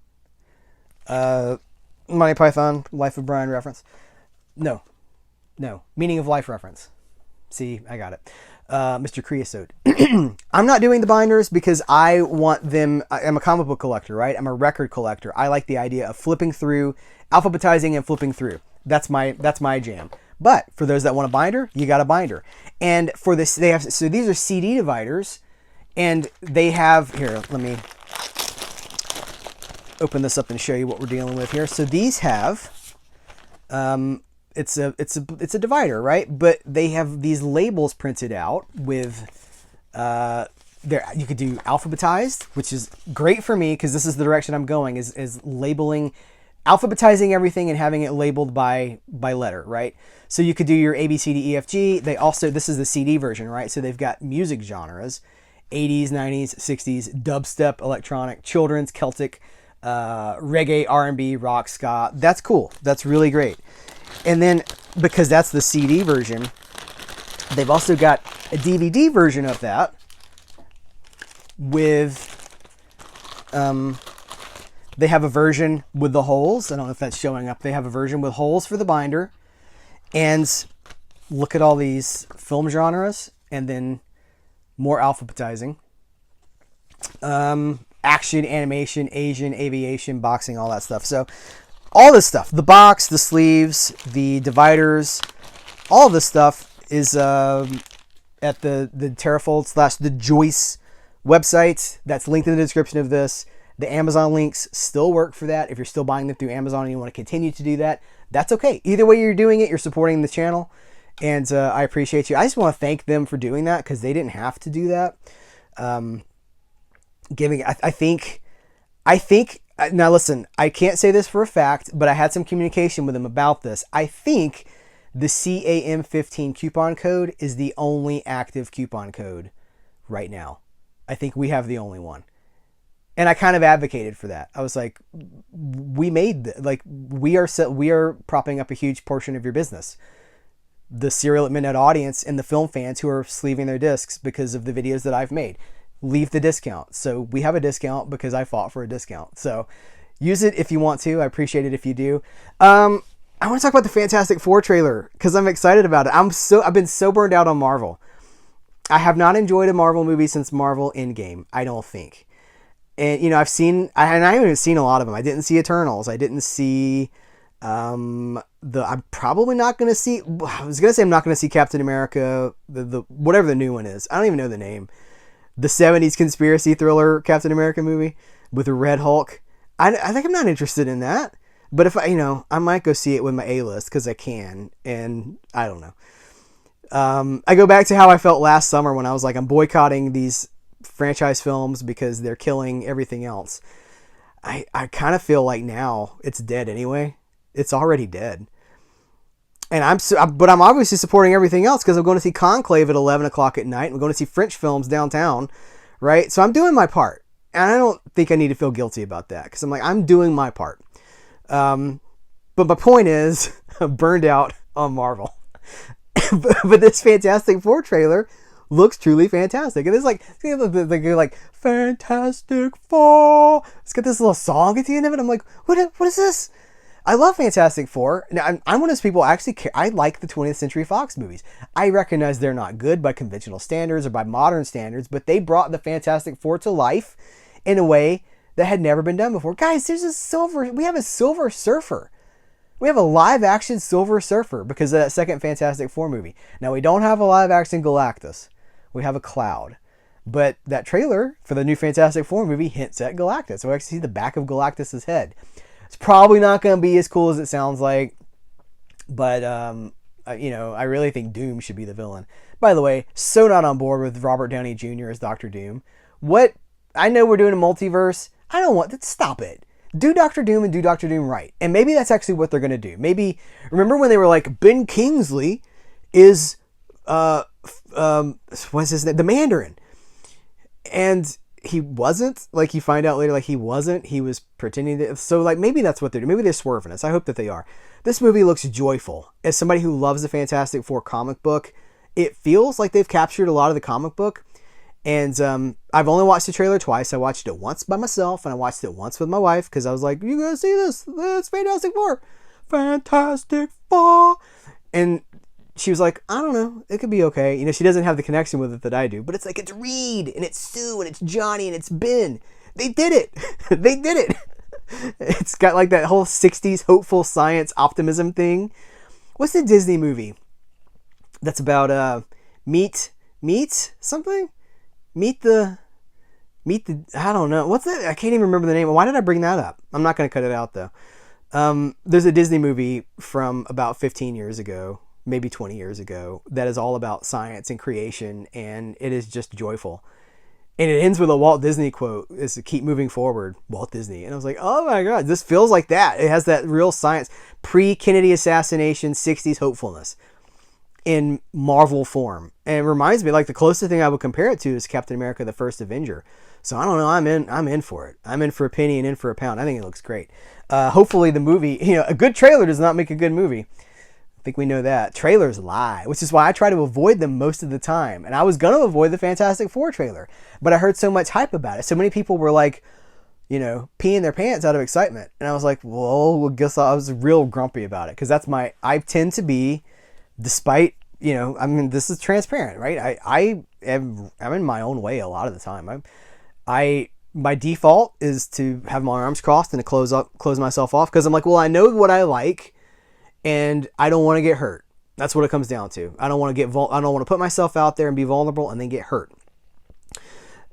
Monty Python, Life of Brian reference. No, meaning of life reference. See, I got it. Mr. Creosote. I'm not doing the binders because I want them. I'm a comic book collector, right? I'm a record collector. I like the idea of flipping through, alphabetizing and flipping through. That's my jam. But for those that want a binder, you got a binder. And for this, so these are CD dividers, and they have, here, let me open this up and show you what we're dealing with here. So these have, it's a divider, right? But they have these labels printed out with, you could do alphabetized, which is great for me because this is the direction I'm going, is labeling, alphabetizing everything and having it labeled by letter, right? So you could do your A, B, C, D, E, F, G. They also, this is the CD version, right? So they've got music genres, 80s, 90s, 60s, dubstep, electronic, children's, Celtic, reggae, R&B, rock, ska. That's cool. That's really great. And then, because that's the CD version, they've also got a DVD version of that with, they have a version with the holes. I don't know if that's showing up. They have a version with holes for the binder. And look at all these film genres and then more alphabetizing. Action, animation, Asian, aviation, boxing, all that stuff. So all this stuff, the box, the sleeves, the dividers, all this stuff is at the Terrafold / the Joyce website. That's linked in the description of this. The Amazon links still work for that. If you're still buying them through Amazon and you want to continue to do that, that's okay. Either way you're doing it, you're supporting the channel. And I appreciate you. I just want to thank them for doing that because they didn't have to do that. I think, now listen, I can't say this for a fact, but I had some communication with them about this. I think the CAM15 coupon code is the only active coupon code right now. I think we have the only one. And I kind of advocated for that. I was like, we are propping up a huge portion of your business. The Serial at Midnight audience and the film fans who are sleeving their discs because of the videos that I've made. Leave the discount. So we have a discount because I fought for a discount. So use it if you want to. I appreciate it if you do. I I want to talk about the Fantastic Four trailer because I'm excited about it. I've been so burned out on Marvel. I have not enjoyed a Marvel movie since Marvel Endgame, I don't think. And, you know, I haven't seen a lot of them. I didn't see Eternals. I didn't see, I'm probably not going to see, I was going to say I'm not going to see Captain America, the whatever the new one is. I don't even know the name. The 70s conspiracy thriller Captain America movie with the Red Hulk. I think I'm not interested in that. But if I might go see it with my A-list because I can. And I don't know. I go back to how I felt last summer when I was like, I'm boycotting these franchise films because they're killing everything else. I kind of feel like now it's dead anyway. It's already dead. And but I'm obviously supporting everything else because I'm going to see Conclave at 11 o'clock at night. And we're going to see French films downtown, right? So I'm doing my part. And I don't think I need to feel guilty about that because I'm like, I'm doing my part. But my point is, I'm burned out on Marvel. But this Fantastic Four trailer looks truly fantastic. And it's like Fantastic Four. It's got this little song at the end of it. I'm like, what is this? I love Fantastic Four. Now, I'm one of those people I like the 20th Century Fox movies. I recognize they're not good by conventional standards or by modern standards, but they brought the Fantastic Four to life in a way that had never been done before. Guys, we have a Silver Surfer. We have a live-action Silver Surfer because of that second Fantastic Four movie. Now, we don't have a live-action Galactus. We have a Cloud. But that trailer for the new Fantastic Four movie hints at Galactus. So we actually see the back of Galactus' head. It's probably not going to be as cool as it sounds like. But, I really think Doom should be the villain. By the way, so not on board with Robert Downey Jr. as Dr. Doom. I know we're doing a multiverse. I don't want that. Stop it. Do Dr. Doom and do Dr. Doom right. And maybe that's actually what they're going to do. Maybe, remember when they were like, Ben Kingsley is, what's his name? The Mandarin. And he wasn't. Like, you find out later, like, he wasn't. He was pretending to. So, like, maybe that's what they're doing. Maybe they're swerving us. I hope that they are. This movie looks joyful. As somebody who loves the Fantastic Four comic book, it feels like they've captured a lot of the comic book. And I've only watched the trailer twice. I watched it once by myself, and I watched it once with my wife because I was like, you gotta see this. It's Fantastic Four. Fantastic Four. And she was like, I don't know. It could be okay. You know, she doesn't have the connection with it that I do. But it's like, it's Reed, and it's Sue, and it's Johnny, and it's Ben. They did it. They did it. It's got like that whole 60s hopeful science optimism thing. What's the Disney movie that's about meet something? Meet the, I don't know. What's that? I can't even remember the name. Why did I bring that up? I'm not going to cut it out though. There's a Disney movie from about 15 years ago, maybe 20 years ago, that is all about science and creation, and it is just joyful. And it ends with a Walt Disney quote, is to keep moving forward, Walt Disney. And I was like, oh my God, this feels like that. It has that real science, pre-Kennedy assassination, 60s hopefulness in Marvel form. And it reminds me, like, the closest thing I would compare it to is Captain America, the First Avenger. So I don't know, I'm in for it. I'm in for a penny and in for a pound. I think it looks great. Hopefully the movie, a good trailer does not make a good movie. I think we know that. Trailers lie, which is why I try to avoid them most of the time. And I was going to avoid the Fantastic Four trailer, but I heard so much hype about it. So many people were like, peeing their pants out of excitement. And I was like, well, I guess I was real grumpy about it. Because I tend to be, despite, this is transparent, right? I'm in my own way a lot of the time. My default is to have my arms crossed and to close myself off. Because I'm like, well, I know what I like. And I don't want to get hurt. That's what it comes down to. I don't want to put myself out there and be vulnerable and then get hurt.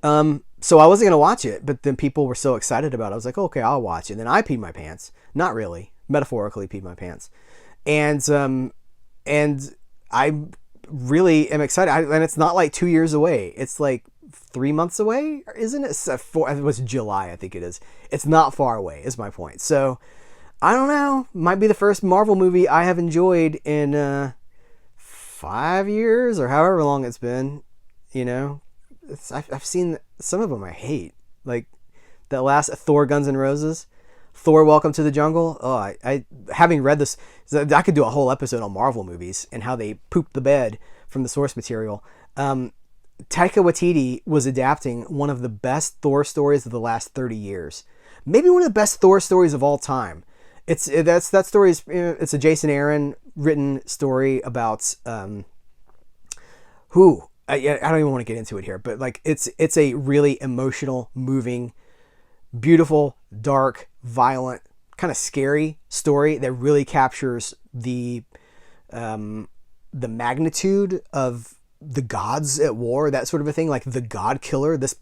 So I wasn't going to watch it, but then people were so excited about it. I was like, okay, I'll watch it. And then I peed my pants. Not really. Metaphorically peed my pants. And I really am excited. And it's not like 2 years away. It's like 3 months away, isn't it? It was July, I think it is. It's not far away, is my point. So I don't know. Might be the first Marvel movie I have enjoyed in 5 years or however long it's been. I've seen some of them I hate. Like that last Thor Guns N' Roses, Thor Welcome to the Jungle. Oh, I having read this, I could do a whole episode on Marvel movies and how they pooped the bed from the source material. Taika Waititi was adapting one of the best Thor stories of the last 30 years. Maybe one of the best Thor stories of all time. That story is, it's a Jason Aaron written story about who I don't even want to get into it here, but like it's a really emotional, moving, beautiful, dark, violent, kind of scary story that really captures the magnitude of the gods at war, that sort of a thing, like the god killer. This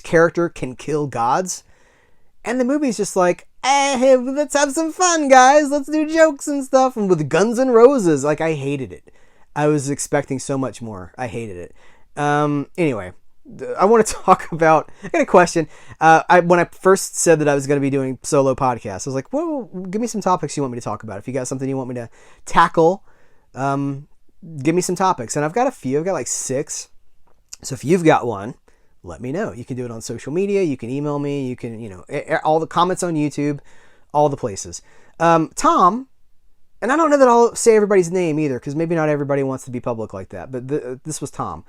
character can kill gods. And the movie's just like, hey, let's have some fun, guys. Let's do jokes and stuff. And with Guns N' Roses, like, I hated it. I was expecting so much more. I hated it. Anyway, I want to talk about, I got a question. When I first said that I was going to be doing solo podcasts, I was like, well, give me some topics you want me to talk about. If you got something you want me to tackle, give me some topics. And I've got a few. I've got like 6. So if you've got one, let me know. You can do it on social media. You can email me. You can, all the comments on YouTube, all the places. Tom, and I don't know that I'll say everybody's name either, because maybe not everybody wants to be public like that, but this was Tom.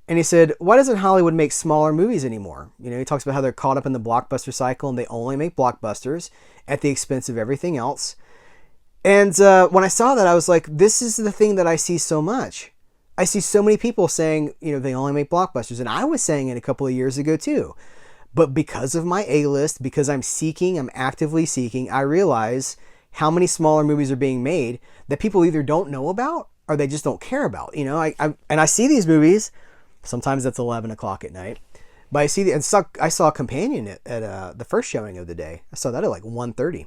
And he said, why doesn't Hollywood make smaller movies anymore? He talks about how they're caught up in the blockbuster cycle and they only make blockbusters at the expense of everything else. And when I saw that, I was like, this is the thing that I see so much. I see so many people saying, they only make blockbusters. And I was saying it a couple of years ago too. But because of my A-list, because I'm actively seeking, I realize how many smaller movies are being made that people either don't know about or they just don't care about. I see these movies. Sometimes that's 11 o'clock at night. But I saw Companion at the first showing of the day. I saw that at like 1:30.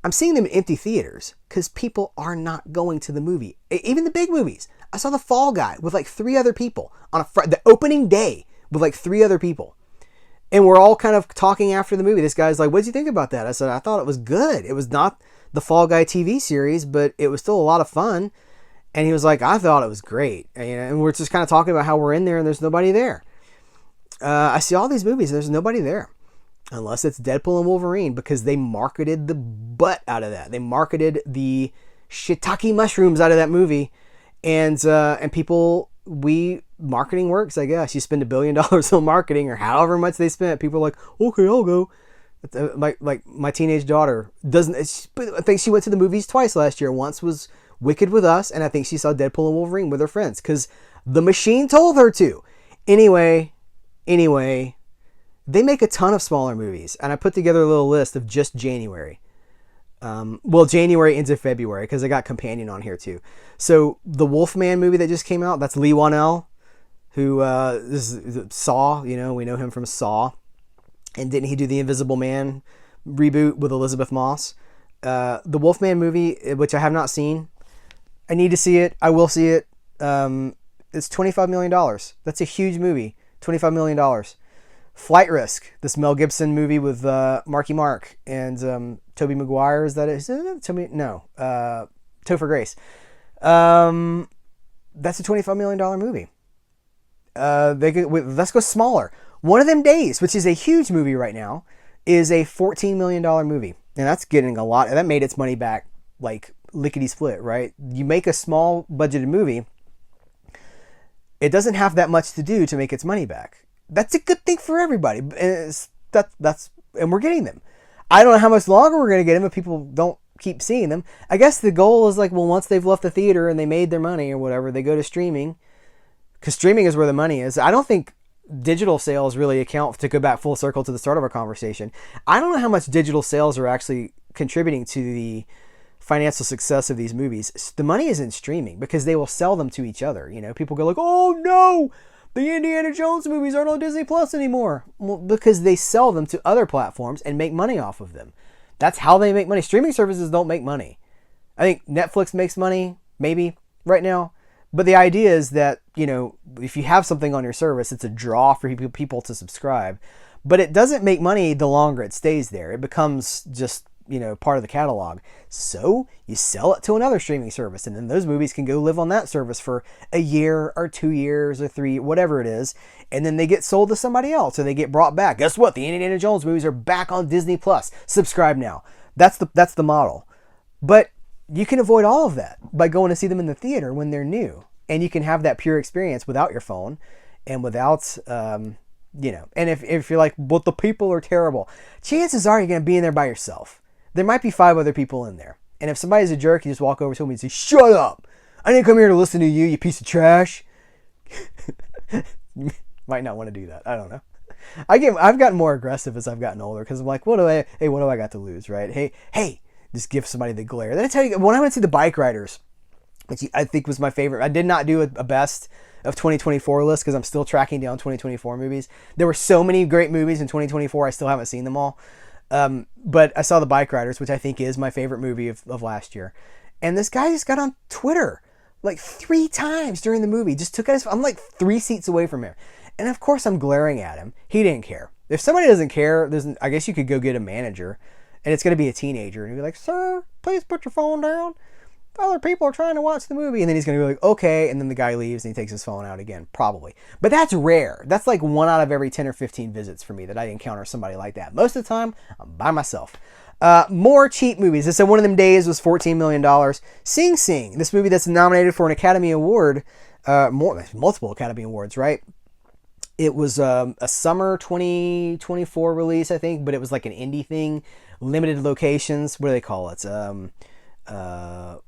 I'm seeing them in empty theaters because people are not going to the movie. Even the big movies. I saw The Fall Guy with like 3 other people on the opening day with like 3 other people. And we're all kind of talking after the movie. This guy's like, what did you think about that? I said, I thought it was good. It was not the Fall Guy TV series, but it was still a lot of fun. And he was like, I thought it was great. And we're just kind of talking about how we're in there and there's nobody there. I see all these movies and there's nobody there. Unless it's Deadpool and Wolverine, because they marketed the butt out of that. They marketed the shiitake mushrooms out of that movie. And people, marketing works, I guess. You spend $1 billion on marketing or however much they spent. People are like, okay, I'll go. My teenage daughter I think she went to the movies twice last year. Once was Wicked with us, and I think she saw Deadpool and Wolverine with her friends because the machine told her to. Anyway, they make a ton of smaller movies, and I put together a little list of just January. January into February, because I got Companion on here too. So the Wolfman movie that just came out, that's Lee Whannell, who is Saw. We know him from Saw, and didn't he do the Invisible Man reboot with Elizabeth Moss? The Wolfman movie, which I have not seen, I need to see it. I will see it. It's $25 million. That's a huge movie. $25 million. Flight Risk, this Mel Gibson movie with Marky Mark and Tobey Maguire. Is that it? Is it Tobey? No. Topher Grace. That's a $25 million movie. Let's go smaller. One of Them Days, which is a huge movie right now, is a $14 million movie. And that's getting a lot. That made its money back like lickety split, right? You make a small budgeted movie, it doesn't have that much to do to make its money back. That's a good thing for everybody. And we're getting them. I don't know how much longer we're going to get them if people don't keep seeing them. I guess the goal is like, well, once they've left the theater and they made their money or whatever, they go to streaming, because streaming is where the money is. I don't think digital sales really account, to go back full circle to the start of our conversation. I don't know how much digital sales are actually contributing to the financial success of these movies. The money is in streaming because they will sell them to each other. People go like, oh no, the Indiana Jones movies aren't on Disney Plus anymore. Well, because they sell them to other platforms and make money off of them. That's how they make money. Streaming services don't make money. I think Netflix makes money, maybe, right now. But the idea is that, if you have something on your service, it's a draw for people to subscribe. But it doesn't make money the longer it stays there. It becomes just, part of the catalog. So you sell it to another streaming service, and then those movies can go live on that service for a year or 2 years or 3, whatever it is. And then they get sold to somebody else, or they get brought back. Guess what? The Indiana Jones movies are back on Disney Plus. Subscribe now. That's the model. But you can avoid all of that by going to see them in the theater when they're new. And you can have that pure experience without your phone and without, and if you're like, but the people are terrible, chances are you're going to be in there by yourself. there might be 5 other people in there. And if somebody's a jerk, you just walk over to them and say, shut up. I didn't come here to listen to you, you piece of trash. You might not want to do that. I don't know. I've gotten more aggressive as I've gotten older because I'm like, what do I got to lose, right? Hey, just give somebody the glare. Then I tell you, when I went to the Bike Riders, which I think was my favorite, I did not do a best of 2024 list because I'm still tracking down 2024 movies. There were so many great movies in 2024, I still haven't seen them all. But I saw the Bike Riders, which I think is my favorite movie of last year. And this guy just got on Twitter like 3 times during the movie. Just took out his, I'm like 3 seats away from him. And of course I'm glaring at him. He didn't care. If somebody doesn't care, I guess you could go get a manager and it's going to be a teenager and he'll be like, sir, please put your phone down. Other people are trying to watch the movie. And then he's going to be like, okay. And then the guy leaves and he takes his phone out again, probably. But that's rare. That's like 1 out of every 10 or 15 visits for me that I encounter somebody like that. Most of the time, I'm by myself. More cheap movies. This one of them days was $14 million. Sing Sing, this movie that's nominated for an Academy Award, multiple Academy Awards, right? It was a summer 2024 release, I think, but it was like an indie thing, limited locations. What do they call it?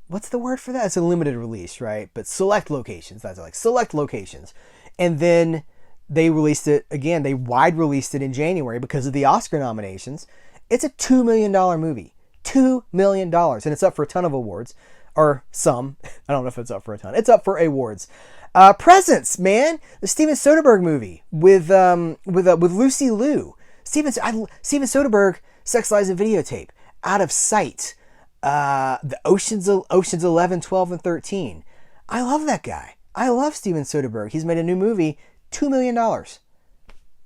What's the word for that? It's a limited release, right? But select locations. That's like select locations. And then they released it again. They wide released it in January because of the Oscar nominations. It's a $2 million movie. $2 million. And it's up for a ton of awards. Or some. I don't know if it's up for a ton. It's up for awards. Presents, man. The Steven Soderbergh movie with Lucy Liu. Steven Soderbergh, Sex, Lies, and Videotape. Out of Sight. The Oceans 11, 12, and 13. I love that guy. I love Steven Soderbergh. He's made a new movie. $2 million.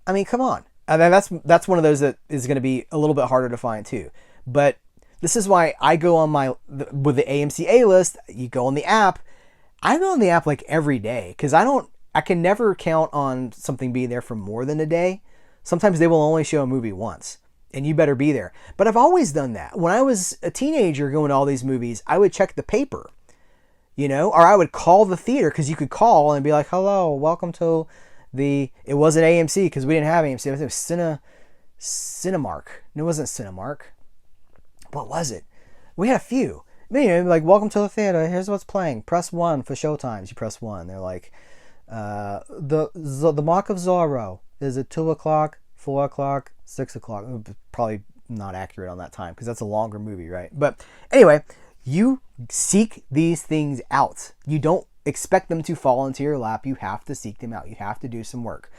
I mean, come on. I mean, that's one of those that is going to be a little bit harder to find too. But this is why I go on with the AMC A list. You go on the app. I go on the app like every day because I can never count on something being there for more than a day. Sometimes they will only show a movie once and you better be there. But I've always done that. When I was a teenager going to all these movies, I would check the paper, or I would call the theater because you could call and be like, hello, welcome to it wasn't AMC because we didn't have AMC. It was Cinemark. No, it wasn't Cinemark. What was it? We had a few. Like, welcome to the theater. Here's what's playing. Press 1 for showtimes. You press 1. They're like, the Mark of Zorro is at 2 o'clock, 4 o'clock, 6 o'clock. Probably not accurate on that time because that's a longer movie, right? But anyway, you seek these things out. You don't expect them to fall into your lap. You have to seek them out. You have to do some work.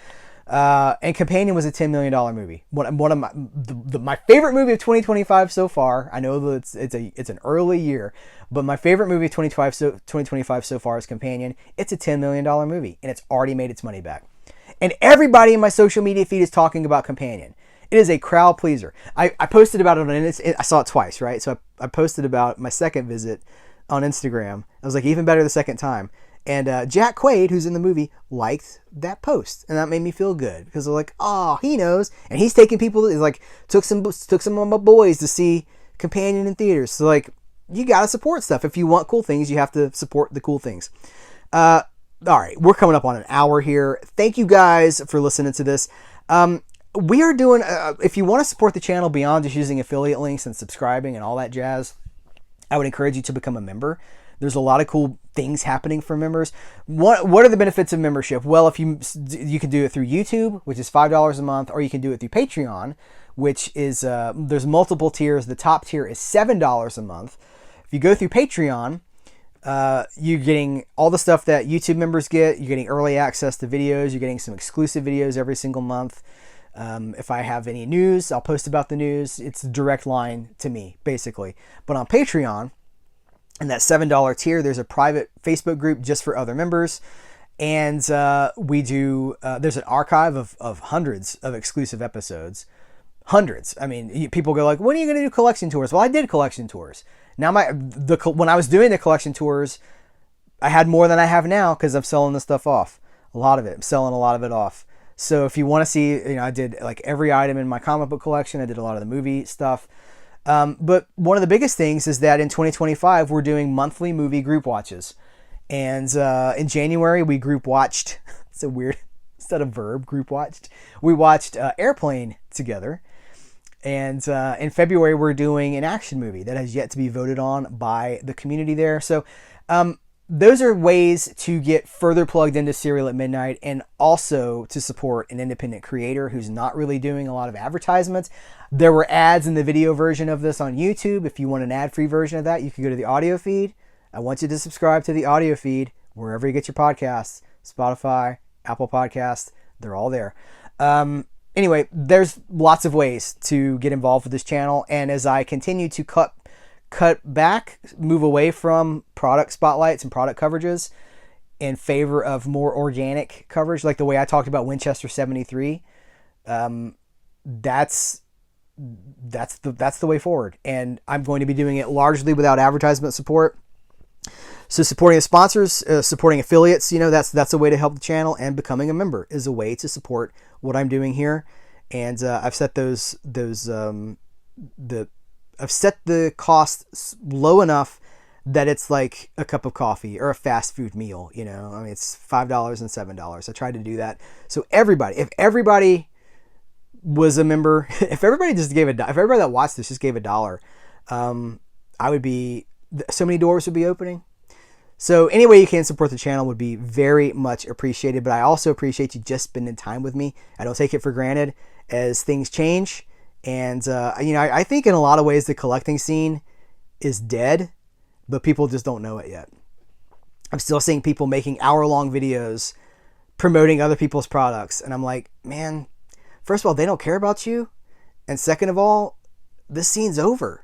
And Companion was a $10 million movie. One of my favorite movie of 2025 so far. I know that it's an early year, but my favorite movie of 2025 so far is Companion. It's a $10 million movie, and it's already made its money back. And everybody in my social media feed is talking about Companion. It is a crowd pleaser. I posted about it on I saw it twice, right? So I posted about my second visit on Instagram. I was like, even better the second time. And Jack Quaid, who's in the movie, liked that post, and that made me feel good because they're like, "Oh, he knows," and he's taking people. He's like, took some of my boys to see Companion in theaters. So like, you gotta support stuff. If you want cool things, you have to support the cool things. All right, we're coming up on an hour here. Thank you guys for listening to this. We are doing. If you want to support the channel beyond just using affiliate links and subscribing and all that jazz, I would encourage you to become a member. There's a lot of cool things happening for members. What are the benefits of membership? Well, if you can do it through YouTube, which is $5 a month, or you can do it through Patreon, which is there's multiple tiers. The top tier is $7 a month. If you go through Patreon, you're getting all the stuff that YouTube members get. You're getting early access to videos. You're getting some exclusive videos every single month. If I have any news, I'll post about the news. It's a direct line to me, basically. But on Patreon, in that $7 tier, there's a private Facebook group just for other members. And we do, there's an archive of hundreds of exclusive episodes. Hundreds. I mean, people go like, when are you going to do collection tours? Well, I did collection tours. Now, when I was doing the collection tours, I had more than I have now because I'm selling the stuff off. A lot of it. I'm selling a lot of it off. So if you want to see, I did like every item in my comic book collection. I did a lot of the movie stuff. But one of the biggest things is that in 2025, we're doing monthly movie group watches. And in January, we group watched, it's a weird, instead of verb, group watched. We watched Airplane together. And in February, we're doing an action movie that has yet to be voted on by the community there. So those are ways to get further plugged into Serial at Midnight, and also to support an independent creator who's not really doing a lot of advertisements. There were ads in the video version of this on YouTube. If you want an ad-free version of that, you can go to the audio feed. I want you to subscribe to the audio feed wherever you get your podcasts. Spotify, Apple Podcasts, they're all there. Anyway, there's lots of ways to get involved with this channel. And as I continue to cut back, move away from product spotlights and product coverages in favor of more organic coverage, like the way I talked about Winchester 73, that's the way forward. And I'm going to be doing it largely without advertisement support. So supporting the sponsors, supporting affiliates, that's a way to help the channel, and becoming a member is a way to support what I'm doing here. And I've set I've set the cost low enough that it's like a cup of coffee or a fast food meal. I mean, it's $5 and $7. I tried to do that. So if everybody was a member, if everybody that watched this just gave $1, so many doors would be opening. So any way you can support the channel would be very much appreciated. But I also appreciate you just spending time with me. I don't take it for granted as things change. And, I think in a lot of ways the collecting scene is dead, but people just don't know it yet. I'm still seeing people making hour-long videos promoting other people's products. And I'm like, man, first of all, they don't care about you. And second of all, this scene's over.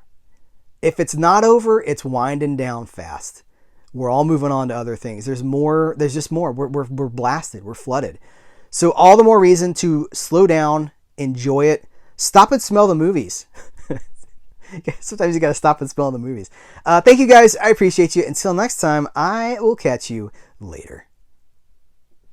If it's not over, it's winding down fast. We're all moving on to other things. There's just more. We're blasted. We're flooded. So all the more reason to slow down, enjoy it, stop and smell the movies. Sometimes you got to stop and smell the movies. Thank you guys. I appreciate you. Until next time, I will catch you later.